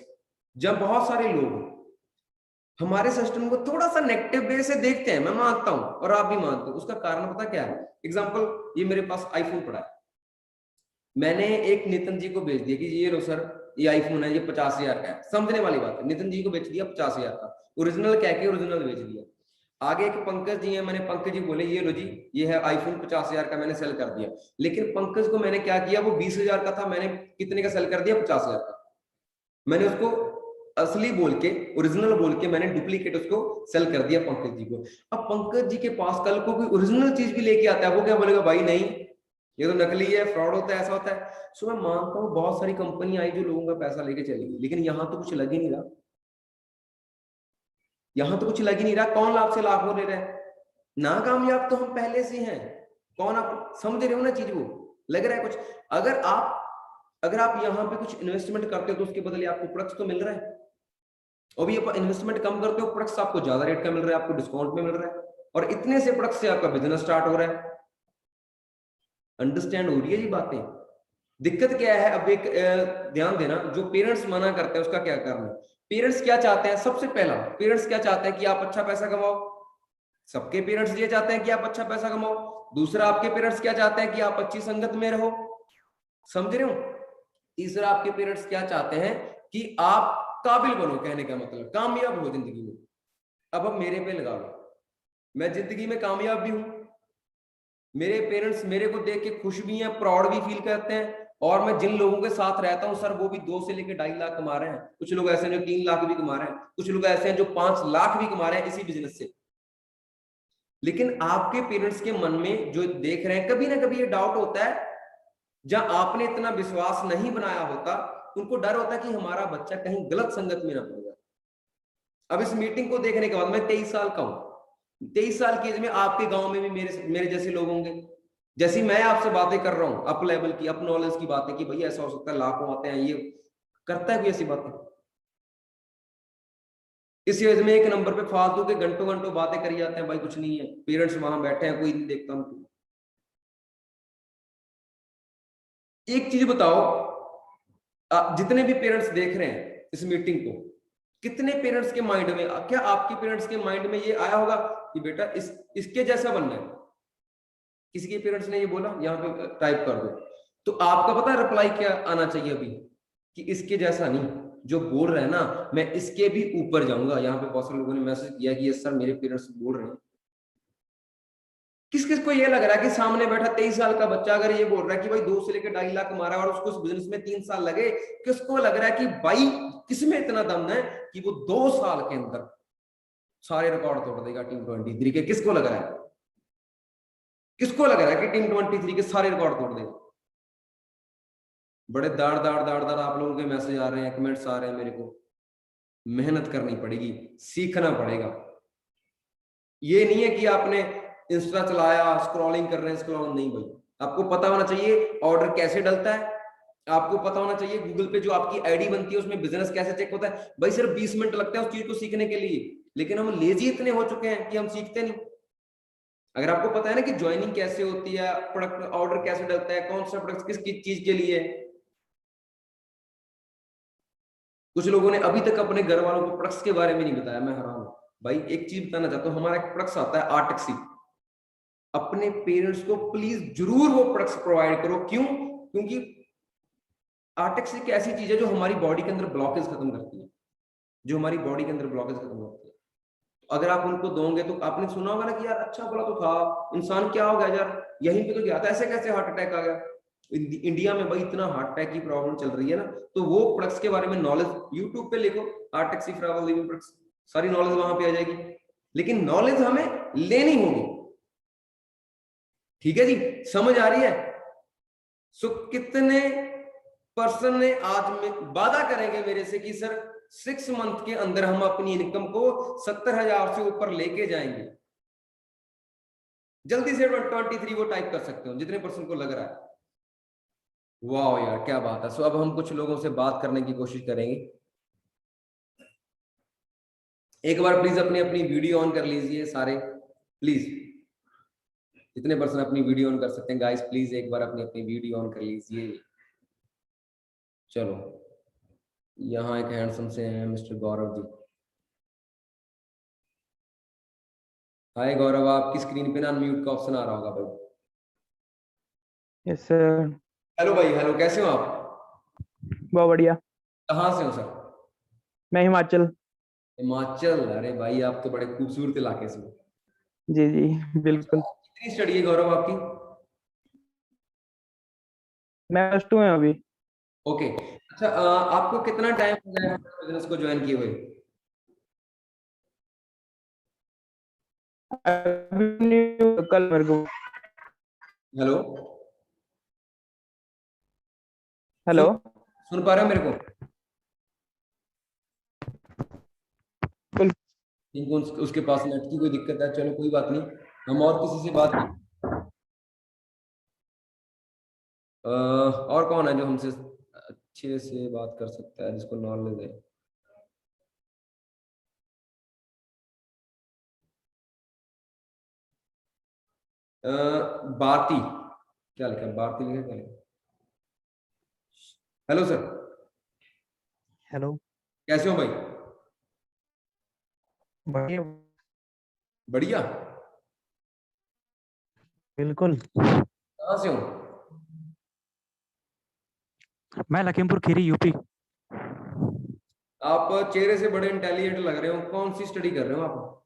जब बहुत सारे लोग हमारे सिस्टम को थोड़ा सा नेगेटिव वे से देखते हैं, मैं मानता हूं और आप भी मानते हो, उसका कारण पता क्या है? एग्जाम्पल, ये मेरे पास आईफोन पड़ा है, मैंने एक नितिन जी को भेज दिया कि ये लो सर, ये आईफोन है, ये 50,000 का है। समझने वाली बात है, नितिन जी को बेच दिया 50,000 का, ओरिजिनल कह के ओरिजिनल बेच दिया। आगे एक पंकज जी है, मैंने पंकज जी बोले ये लो जी, ये है आईफोन 50,000 का, मैंने सेल कर दिया। लेकिन पंकज को मैंने क्या किया, वो 20,000 का था, मैंने कितने का सेल कर दिया? 50,000 का। मैंने उसको असली बोल के, ओरिजिनल बोल के, मैंने डुप्लीकेट उसको सेल कर दिया पंकज जी को। अब पंकज जी के पास कल को कोई ओरिजिनल चीज भी लेके आता है, वो क्या बोलेगा? भाई नहीं, ये तो नकली है, फ्रॉड होता है, ऐसा होता है। सो मैं मानता हूँ बहुत सारी कंपनी आई जो लोगों का पैसा लेके चली गई, लेकिन यहाँ तो कुछ लग ही नहीं रहा। यहाँ तो कुछ लग ही नहीं रहा। कौन लाख से लाखों ले रहा है? नाकामयाब तो हम पहले से हैं। कौन? आप समझ रहे हो ना चीज? वो लग रहा है कुछ। अगर आप यहाँ पे कुछ इन्वेस्टमेंट करते हो तो उसके बदले आपको प्रोडक्ट्स तो मिल रहा है, और भी आप इन्वेस्टमेंट कम करते हो, प्रोडक्ट्स आपको ज्यादा रेट का मिल रहा है, आपको डिस्काउंट में मिल रहा है, और इतने से प्रोडक्ट से आपका बिजनेस स्टार्ट हो रहा है। अंडरस्टैंड हो रही है ये बातें? दिक्कत क्या है? अब एक ध्यान देना, जो पेरेंट्स मना करते हैं उसका क्या कारण है? पेरेंट्स क्या चाहते हैं? सबसे पहला, पेरेंट्स क्या चाहते हैं? कि आप अच्छा पैसा कमाओ। सबके पेरेंट्स ये चाहते हैं कि आप अच्छा पैसा कमाओ। दूसरा, आपके पेरेंट्स क्या चाहते हैं? कि आप अच्छी संगत में रहो। समझ रहे हो? तीसरा, आपके पेरेंट्स क्या चाहते हैं? कि आप काबिल बनो, कहने का मतलब कामयाब हो जिंदगी में। अब मेरे पे लगा लो, मैं जिंदगी में कामयाब भी हूं, मेरे पेरेंट्स मेरे को देख के खुश भी हैं, प्राउड भी फील करते हैं, और मैं जिन लोगों के साथ रहता हूं सर, वो भी 2 से लेकर 2.5 लाख कमा रहे हैं। कुछ लोग ऐसे हैं जो 3 लाख भी कमा रहे हैं, कुछ लोग ऐसे हैं जो 5 लाख भी कमा रहे हैं इसी बिजनेस से। लेकिन आपके पेरेंट्स के मन में जो देख रहे हैं, कभी ना कभी ये डाउट होता है, जहां आपने इतना विश्वास नहीं बनाया होता, उनको डर होता है कि हमारा बच्चा कहीं गलत संगत में ना पड़ जाए। अब इस मीटिंग को देखने के बाद, मैं 23 साल का हूं, 23 साल की एज में आपके गांव में भी मेरे जैसे लोग होंगे। जैसी मैं आपसे बातें कर रहा हूं, अप लेवल की, अप नॉलेज की बातें, कि भाई ऐसा हो सकता है, लाखों आते हैं, ये करता है कोई ऐसी बातें? इस एज में एक नंबर पे फालतू के घंटों घंटों बातें करी जाते हैं, भाई कुछ नहीं है, पेरेंट्स वहां बैठे हैं, कोई नहीं देखता उनको। एक चीज बताओ, जितने भी पेरेंट्स देख रहे हैं इस मीटिंग को, कितने पेरेंट्स के माइंड में, क्या आपके पेरेंट्स के माइंड में ये आया होगा कि बेटा इसके जैसा बनना है? किसी के पेरेंट्स ने ये बोला? यहाँ पे टाइप कर दो। तो आपका पता है रिप्लाई क्या आना चाहिए अभी? कि इसके जैसा नहीं, जो बोल रहे हैं ना, मैं इसके भी ऊपर जाऊंगा। यहाँ पे बहुत सारे लोगों ने मैसेज किया कि ये सर मेरे पेरेंट्स बोल रहे हैं। किस किस को ये लग रहा है कि सामने बैठा 23 साल का बच्चा अगर ये बोल रहा है कि भाई 2 से लेकर 2.5 लाख कमा रहा है और उसको उस बिजनेस में 3 साल लगे, किसको लग रहा है कि भाई किसमें इतना दम है कि वो 2 साल के अंदर सारे रिकॉर्ड तोड़ देगा टीम 23 के? किसको लग रहा है? किसको लग रहा है कि टीम 23 के सारे रिकॉर्ड तोड़ देगा? बड़े दाड़ दाड़ दाड़ दाड़ आप लोगों के मैसेज आ रहे हैं, कमेंट्स आ रहे हैं, मेरे को मेहनत करनी पड़ेगी, सीखना पड़ेगा। ये नहीं है कि आपने इंस्टा चलाया, स्क्रॉलिंग कर रहे हैं, स्क्रॉलिंग नहीं भाई, आपको पता होना चाहिए ऑर्डर कैसे डलता है, आपको पता होना चाहिए गूगल पे जो आपकी आईडी बनती है उसमें बिजनेस कैसे चेक होता है। भाई सिर्फ 20 मिनट लगते हैं उस चीज को सीखने के लिए, लेकिन हम लेजी इतने हो चुके हैं कि हम सीखते नहीं। अगर आपको पता है ना कि ज्वाइनिंग कैसे होती है, प्रोडक्ट ऑर्डर कैसे डलता है, कौन सा प्रोडक्ट किस चीज के लिए है। कुछ लोगों ने अभी तक अपने घर वालों को प्रोडक्ट्स के बारे में नहीं बताया, मैं हैरान हूं। भाई एक चीज बताना चाहता हूँ, हमारा एक प्रोडक्ट्स आता है आर्टेक्सी, अपने पेरेंट्स को प्लीज जरूर वो प्रोडक्ट्स प्रोवाइड करो। क्यों? क्योंकि आर्टेक्स एक ऐसी चीज है जो हमारी बॉडी के अंदर ब्लॉकेज खत्म करती है, जो हमारी बॉडी के अंदर ब्लॉकेज खत्म करती है। तो अगर आप उनको दोगे तो आपने सुना होगा ना कि यार अच्छा बोला तो था, इंसान क्या हो गया यार, यहीं पे तो गया था, ऐसे कैसे हार्ट अटैक आ गया। इंडिया में भाई इतना हार्ट अटैक की प्रॉब्लम चल रही है ना, तो वो प्रोडक्ट्स के बारे में नॉलेज यूट्यूब पे लिखो, आर्टेक्सी फ्रावल लिविंग प्रोडक्ट्स, सारी नॉलेज वहां पे आ जाएगी। लेकिन नॉलेज हमें लेनी होगी, ठीक है जी, समझ आ रही है? सो कितने पर्सन ने आज में वादा करेंगे मेरे से कि सर 6 मंथ के अंदर हम अपनी इनकम को 70,000 से ऊपर लेके जाएंगे? जल्दी से 23 वो टाइप कर सकते हो, जितने पर्सन को लग रहा है। वाह यार क्या बात है। सो अब हम कुछ लोगों से बात करने की कोशिश करेंगे। एक बार प्लीज अपनी अपनी वीडियो ऑन कर लीजिए सारे, प्लीज जितने पर्सन अपनी वीडियो ऑन कर सकते हैं गाइस, प्लीज एक बार अपनी अपनी वीडियो ऑन कर लीजिए। चलो, यहाँ एक हैंडसम से हैं मिस्टर गौरव जी। हाय गौरव, आपकी स्क्रीन पे ना अनम्यूट का ऑप्शन आ रहा होगा भाई। Yes sir. हेलो भाई, हेलो, कैसे हो आप? बहुत बढ़िया। कहाँ से हो सर? मैं हिमाचल। हिमाचल? अरे भाई आप तो बड़े खूबसूरत इलाके से हो। जी जी बिल्कुल। कितनी स्टडी है गौरव आपकी? मैं +2 में अभी। ओके, अच्छा, आपको कितना टाइम हो गया बिजनेस को ज्वाइन किए हुए? कल मेरे को। हेलो, सुन हेलो। सुन पा रहे हो मेरे को? बिल्कुल। इनको उसके पास नेट की कोई दिक्कत है, चलो कोई बात नहीं, हम और किसी से बात करें। और कौन है जो हमसे अच्छे से बात कर सकता है, जिसको नॉलेज है? भारती, क्या लिखा है? भारती लिखा, क्या लिखा? Hello sir, hello. कैसे हो भाई? बढ़िया। बढ़िया। बिल्कुल। कहाँ से हो? मैं लखीमपुर खीरी यूपी। आप चेहरे से बड़े इंटेलिजेंट लग रहे हो, कौन सी स्टडी कर रहे हो आप?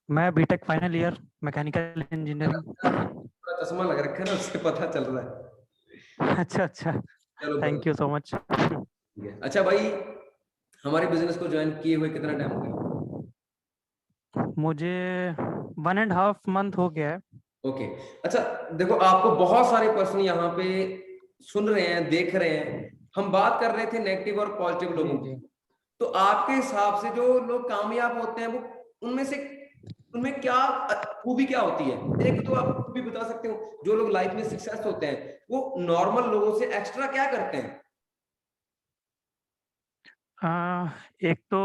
मैं B Tech final year mechanical engineering. थोड़ा चश्मा लग रखा है ना, उससे पता चल रहा है। अच्छा अच्छा। चलो थैंक यू सो मच। ठीक है। अच्छा भाई, हमारे बिजनेस को ज्वाइन किए हुए कितना टाइम हो गया? मुझे 1.5 मंथ हो गया है। ओके, अच्छा, देखो आपको बहुत सारे पर्सन यहाँ पे सुन रहे हैं, देख रहे हैं। हम बात कर रहे थे नेगेटिव और पॉजिटिव जी लोगों जी। की। तो आपके हिसाब से जो लोग कामयाब होते हैं, वो उनमें से उनमें क्या खूबी क्या होती है? एक तो आप खूबी बता सकते हो, जो लोग लाइफ में सक्सेस होते हैं वो नॉर्मल लोगों से एक्स्ट्रा क्या करते हैं? एक तो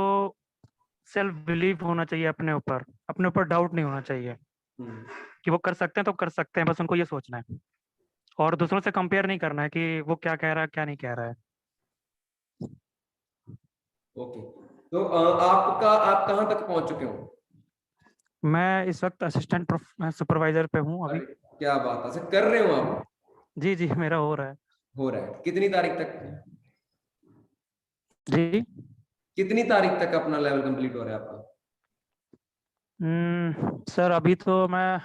सेल्फ बिलीव होना चाहिए, अपने ऊपर डाउट नहीं होना चाहिए हम्म, कि वो कर सकते हैं तो कर सकते हैं, बस उनको ये सोचना है। और दूसरों से कंपेयर नहीं करना है कि वो क्या कह रहा है क्या नहीं कह रहा है। ओके, तो आप कहाँ तक पहुंच चुके हो? मैं इस वक्त असिस्टेंट सुपरवाइजर पे हूँ अभी। अरे क्या बात है, ऐसे कर रहे हो आप? जी जी मेरा हो रहा है। हो रहा है, कितनी तारीख तक? जी। कितनी तारीख तक अपना लेवल कंप्लीट हो रहा है आपका? सर अभी तो मैं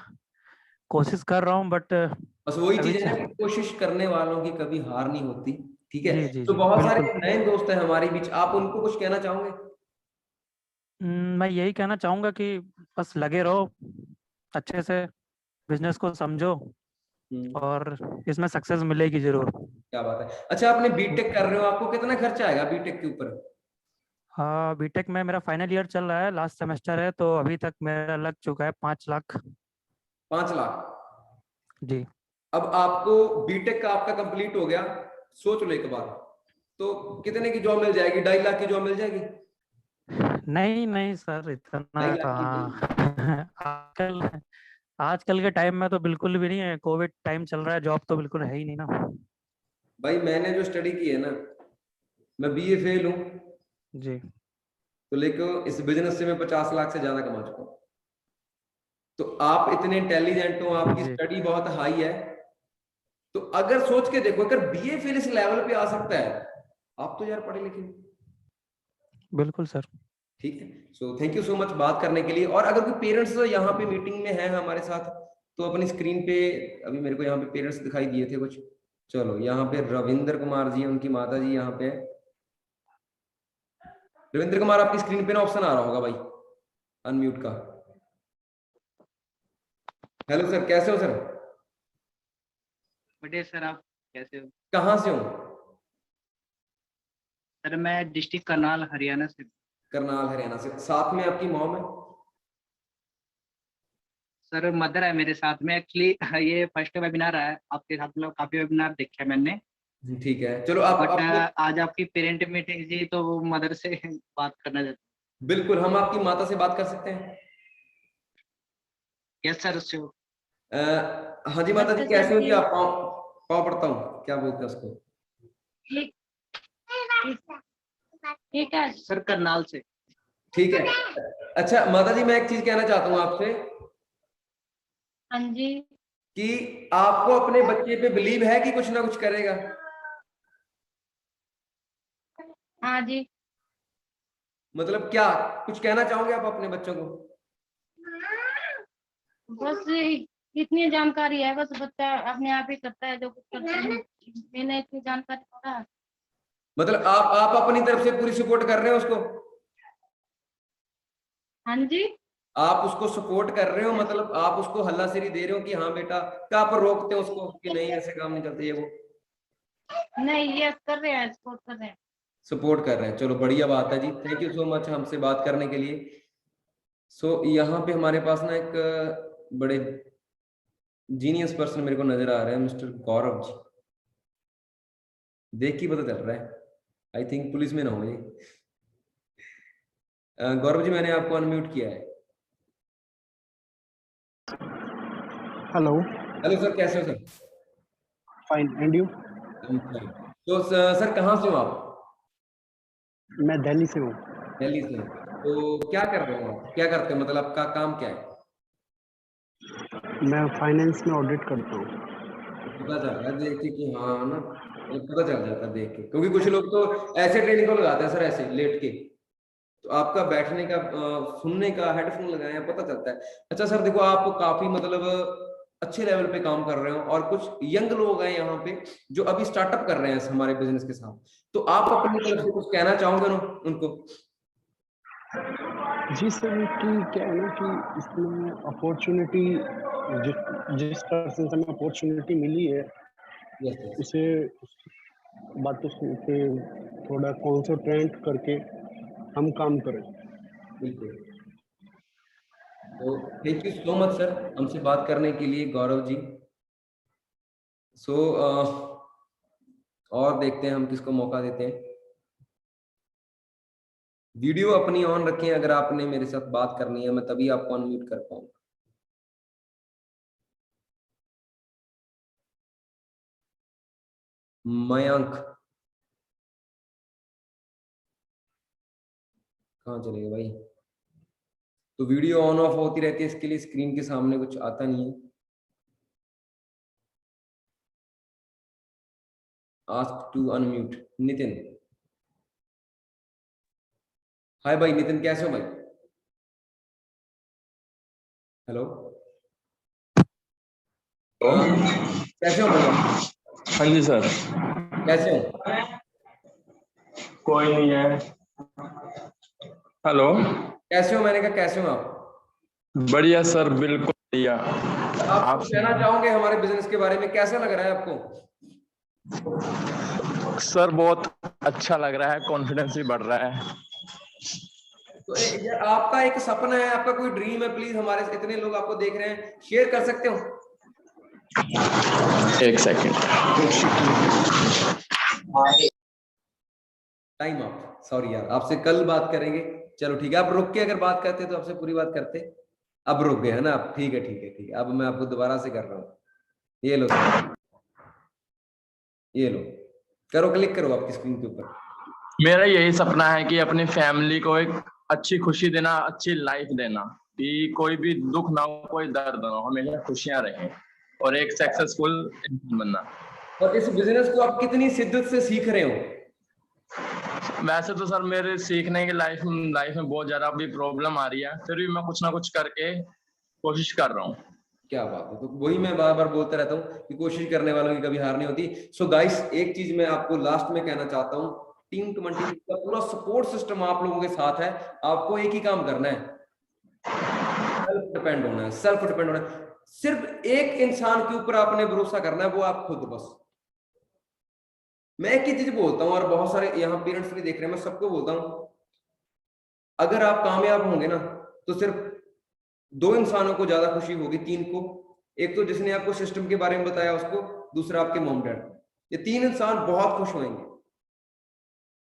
कोशिश कर रहा हूँ बट बस वही अभी चीज है ना कि कोशिश करने वालों की कभी हार नहीं होती। ठीक है, जी जी तो जी बहुत बिल्कुल। सारे नए दोस्त हैं हमारे बीच, आप उनको कुछ कहना चाहोगे? मैं यही कहना चाहूँगा कि बस लगे रहो, अच्छे से बिजनेस को समझो और इसमें सक्सेस मिलेगी जरूर। क्या बात है। अच्छा, आपने बीटेक कर रहे हो, आपको कितना खर्चा आएगा बीटेक के ऊपर? हाँ, बीटेक में मेरा फाइनल ईयर चल रहा है, लास्ट सेमेस्टर है, तो अभी तक मेरा लग चुका है 5 लाख। 5 लाख। जी। अब आपको बीटेक का आपका कंप्लीट हो गया, सोच लो एक बार, तो कितने की जॉब मिल जाएगी? 2.5 लाख की जॉब मिल जाएगी? नहीं नहीं सर, इतना 2.5 लाख की नहीं। कहाँ। आजकल आजकल के टाइम में तो बिल्कुल भी नहीं है, कोविड टाइम चल रहा है, जॉब तो बिल्कुल है ही नहीं ना। भाई मैंने जो स्टडी की है ना, मैं बीए फेल हूँ, जी। तो लेकिन इस बिजनेस से मैं 50 लाख से ज्यादा कमा चुका हूँ। तो आप इतने इंटेलिजेंट हो, आपकी जी स्टडी बहुत हाई है, तो अगर सोच के देखो, अगर बीए फेल इस लेवल पे आ सकता है, आप तो यार पढ़े लिखे हो। बिल्कुल सर। ठीक है, so thank you so much बात करने के लिए। और अगर कोई पेरेंट्स यहाँ पे मीटिंग में है हमारे साथ, तो अपनी स्क्रीन पे, अभी मेरे को यहाँ पे पेरेंट्स दिखाई दिए थे कुछ। चलो, यहाँ पे रविंद्र कुमार जी, उनकी माता जी यहाँ पे है। रविंद्र कुमार, आपकी स्क्रीन पे ना ऑप्शन आ रहा होगा भाई अनम्यूट का। हेलो सर, कैसे हो सर? बढ़िया सर, आप कैसे हो? कहाँ से हो? सर मैं डिस्ट्रिक्ट करनाल हरियाणा से। करनाल हरियाणा से। साथ में आपकी मॉम है? सर मदर है मेरे साथ में। एक्चुअली ये फर्स्ट वेबिनार है आपके साथ में, काफी वेबिनार देखे हैं मैंने, ठीक है, चलो आप बट अपने, आज आपकी पेरेंट मीटिंग थी तो मदर से बात करना चाहते। बिल्कुल हम आपकी माता से बात कर सकते हैं। यस सर, उससे हाँ जी माता जी, नमस्ते कैसे सर हो जी जी। आप? पाँव पाँव पड़ता हूँ, क्या बोलते हैं उसको? ठीक ठीक है। सर करनाल से। ठीक है। अच्छा माता जी, मैं एक चीज कहना चाहता हूँ आपसे, हाँ जी। कि आपको अपने बच्चे पे बिलीव है कि कुछ ना कुछ करेगा? हाँ जी। मतलब क्या कुछ कहना चाहोगे आप अपने बच्चों को? बस इतनी जानकारी है, बस बच्चा अपने आप ही करता है जो कुछ करता है। मैंने इतनी जानकारी पता। मतलब आप अपनी तरफ से पूरी सपोर्ट कर रहे हो उसको? हाँ जी। आप उसको सपोर्ट कर रहे हो, मतलब आप उसको हल्लाशेरी दे रहे हो कि हाँ बेटा, क्या आप रोकते हो उसको कि नहीं ऐसे काम नहीं करते? ये वो नहीं, ये कर रहे हैं, सपोर्ट कर रहे हैं। सपोर्ट कर रहे हैं, चलो बढ़िया बात है जी। थैंक यू सो मच हमसे बात करने के लिए। सो यहाँ पे हमारे पास ना एक बड़े जीनियस पर्सन मेरे को नजर आ रहे हैं, मिस्टर गौरव जी। देख के पता चल रहा है, आई थिंक पुलिस में ना हो ये। गौरव जी, मैंने आपको अनम्यूट किया है। हेलो। हेलो सर, कैसे हो सर? Fine and you? तो सर कहाँ से हो आप? मैं दिल्ली से हूँ। दिल्ली से। तो क्या कर रहे हो आप, क्या करते हो, मतलब आपका काम क्या है? मैं फाइनेंस में ऑडिट करता हूँ। पता चल रहा है देख के कि हाँ ना, मतलब पता चल जाता है देख के, क्योंकि कुछ लोग तो ऐसे ट्रेनिंग को लगाते हैं सर, ऐसे लेट के। तो आपका बैठने का, सुनने का, हेडफोन लगाए हैं, पता चलता है। अच्छा सर देखो, आप काफी मतलब अच्छे लेवल पे काम कर रहे हो, और कुछ यंग लोग हैं यहाँ पे जो अभी स्टार्टअप कर रहे हैं हमारे बिजनेस के साथ, तो आप अपनी तरफ से कुछ कहना चाहोगे ना उनको? जी सर, कि क्या है ना कि इसमें अपॉर्चुनिटी, जिस पर्सन से हमें अपॉर्चुनिटी मिली है यस यस, उसे बातों सुन के थोड़ा कॉन्सेंट्रेट करके हम काम करें। बिल्कुल। तो thank you so much sir हमसे बात करने के लिए, गौरव जी। सो और देखते हैं हम किसको मौका देते हैं। वीडियो अपनी ऑन रखें, अगर आपने मेरे साथ बात करनी है, मैं तभी आपको अनम्यूट कर पाऊंगा। मयंक कहाँ चले गए भाई? तो वीडियो ऑन ऑफ होती रहती है, इसके लिए स्क्रीन के सामने कुछ आता नहीं है। Ask to unmute Nitin. Hi भाई नितिन, कैसे हो भाई? हेलो, कैसे हो भाई आप? हाँ जी सर। कैसे हो? कोई नहीं है। हेलो। कैसे हो, मैंने कहा कैसे हो आप? बढ़िया सर, बिल्कुल। या आप कहना चाहोगे हमारे बिजनेस के बारे में, कैसा लग रहा है आपको? सर बहुत अच्छा लग रहा है, कॉन्फिडेंस भी बढ़ रहा है। तो ये आपका एक सपना है, आपका कोई ड्रीम है, प्लीज हमारे इतने लोग आपको देख रहे हैं, शेयर कर सकते हो? एक सेकंड, टाइम अप, सॉरी यार, आपसे कल बात करेंगे। चलो ठीक है, आप रुक के अगर बात करते तो आपसे पूरी बात करते, अब रुक गए है ना आप? ठीक है ठीक है ठीक है, अब मैं आपको दोबारा से कर रहा हूँ। ये लो सर, ये लो, करो, क्लिक करो आपकी स्क्रीन के ऊपर। मेरा यही सपना है कि अपनी फैमिली को एक अच्छी खुशी देना, अच्छी लाइफ देना, कि कोई भी दुख ना हो, कोई दर्द ना हो, हमेशा खुशियां रहें और एक सक्सेसफुल इंसान बनना। और इस बिजनेस को आप कितनी शिद्दत से सीख रहे हो? वैसे तो सर मेरे सीखने की लाइफ में बहुत ज्यादा अभी प्रॉब्लम आ रही है, फिर भी मैं कुछ ना कुछ करके कोशिश कर रहा हूँ। क्या बात है, तो वही मैं बार बार बोलता रहता हूँ कि कोशिश करने वालों की कभी हार नहीं होती। सो गाइस, एक चीज मैं आपको लास्ट में कहना चाहता हूँ, टीम 23 का पूरा सपोर्ट सिस्टम आप लोगों के साथ है। आपको एक ही काम करना है, सेल्फ डिपेंड होना है, सेल्फ डिपेंड होना है। सिर्फ एक इंसान के ऊपर आपने भरोसा करना है, वो आप खुद। बस मैं एक ही चीज बोलता हूँ, और बहुत सारे यहाँ पेरेंट्स भी देख रहे हैं, मैं सबको बोलता हूँ, अगर आप कामयाब होंगे ना तो सिर्फ 2 इंसानों को ज्यादा खुशी होगी, 3 को। एक तो जिसने आपको सिस्टम के बारे में बताया उसको, दूसरा आपके मॉम डैड। ये 3 इंसान बहुत खुश होंगे।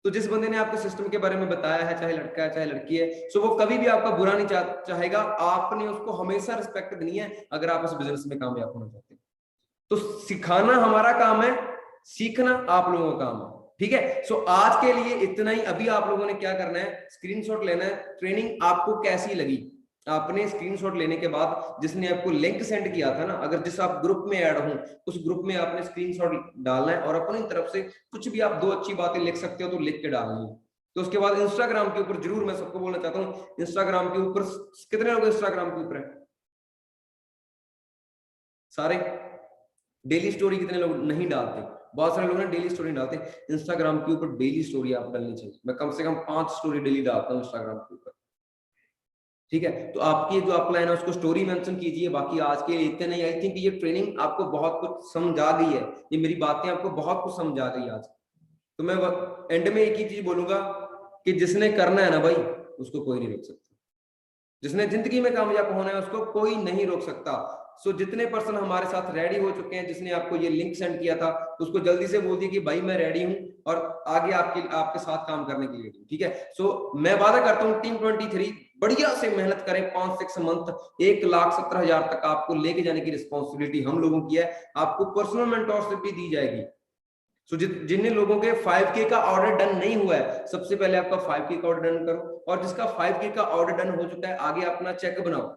तो जिस बंदे ने आपको सिस्टम के बारे में बताया है, चाहे लड़का है चाहे लड़की है, सो वो कभी भी आपका बुरा नहीं चाहेगा। आपने उसको हमेशा रिस्पेक्ट देनी है अगर आप इस बिजनेस में कामयाब होना चाहते हैं। तो सिखाना हमारा काम है, सीखना आप लोगों का काम है, ठीक है। सो आज के लिए इतना ही। अभी आप लोगों ने क्या करना है, स्क्रीनशॉट लेना है। ट्रेनिंग आपको कैसी लगी, आपने स्क्रीनशॉट लेने के बाद जिसने आपको लिंक सेंड किया था ना, अगर जिस आप ग्रुप में ऐड हो, उस ग्रुप में आपने स्क्रीनशॉट डालना है और अपनी तरफ से कुछ भी आप 2 अच्छी बातें लिख सकते हो तो लिख के डालनी है। तो उसके बाद इंस्टाग्राम के ऊपर जरूर, मैं सबको बोलना चाहता हूँ, इंस्टाग्राम के ऊपर कितने लोग इंस्टाग्राम के ऊपर है? सारे? डेली स्टोरी कितने लोग नहीं डालते? बहुत सारे लोग ना डेली स्टोरी डालते। इंस्टाग्राम के ऊपर डेली स्टोरी आप डालनी चाहिए। मैं कम से कम 5 स्टोरी डेली डालता हूँ इंस्टाग्राम के ऊपर, ठीक है। तो आपकी जो अपलाइन है उसको स्टोरी मेंशन कीजिए। बाकी आज के लिए इतने नहीं। आई थिंक ये ट्रेनिंग आपको बहुत कुछ समझा गई है, ये मेरी बातें आपको बहुत कुछ समझा गई आज। तो मैं एंड में एक ही चीज बोलूंगा कि जिसने करना है ना भाई, उसको कोई नहीं रोक सकता। जिसने जिंदगी में कामयाब होना है उसको कोई नहीं रोक सकता। सो जितने पर्सन हमारे साथ रेडी हो चुके हैं, जिसने आपको ये लिंक सेंड किया था, उसको जल्दी से बोल दिए कि भाई मैं रेडी हूं और आगे आपके साथ काम करने के लिए, ठीक है। सो मैं वादा करता हूं टीम 23 बढ़िया से मेहनत करें, 5-6 मंथ 1,70,000 तक आपको लेके जाने की रिस्पॉन्सिबिलिटी हम लोगों की है। आपको पर्सनल मेंटरशिप भी दी जाएगी। सो जिन लोगों के 5K का ऑर्डर डन नहीं हुआ है, सबसे पहले आपका 5K का ऑर्डर डन करो, और जिसका 5K का ऑर्डर डन हो चुका है, आगे अपना चेक बनाओ।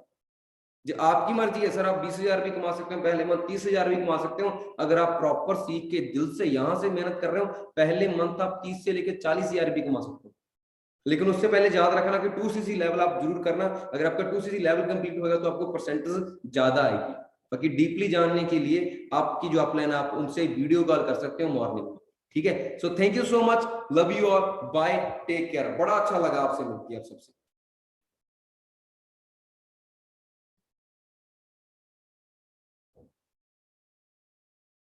जो आपकी मर्जी है सर, आप 20,000 भी कमा सकते हो पहले मंथ, 30,000 भी कमा सकते हो। अगर आप प्रॉपर सीख के दिल से यहां से मेहनत कर रहे हो, पहले मंथ आप 30 से लेकर 40,000 भी कमा सकते हो। लेकिन उससे पहले याद रखना कि 2CC लेवल आप जरूर करना। अगर आपका 2CC लेवल कंप्लीट होगा तो आपको परसेंटेज ज्यादा आएगी। बाकी डीपली जानने के लिए आपकी जो अपलाइन, आप उनसे वीडियो कॉल कर सकते हो मॉर्निंग में, ठीक है। So thank you so much, love you all, bye, take care. बड़ा अच्छा लगा आपसे मिलकर आप सबसे।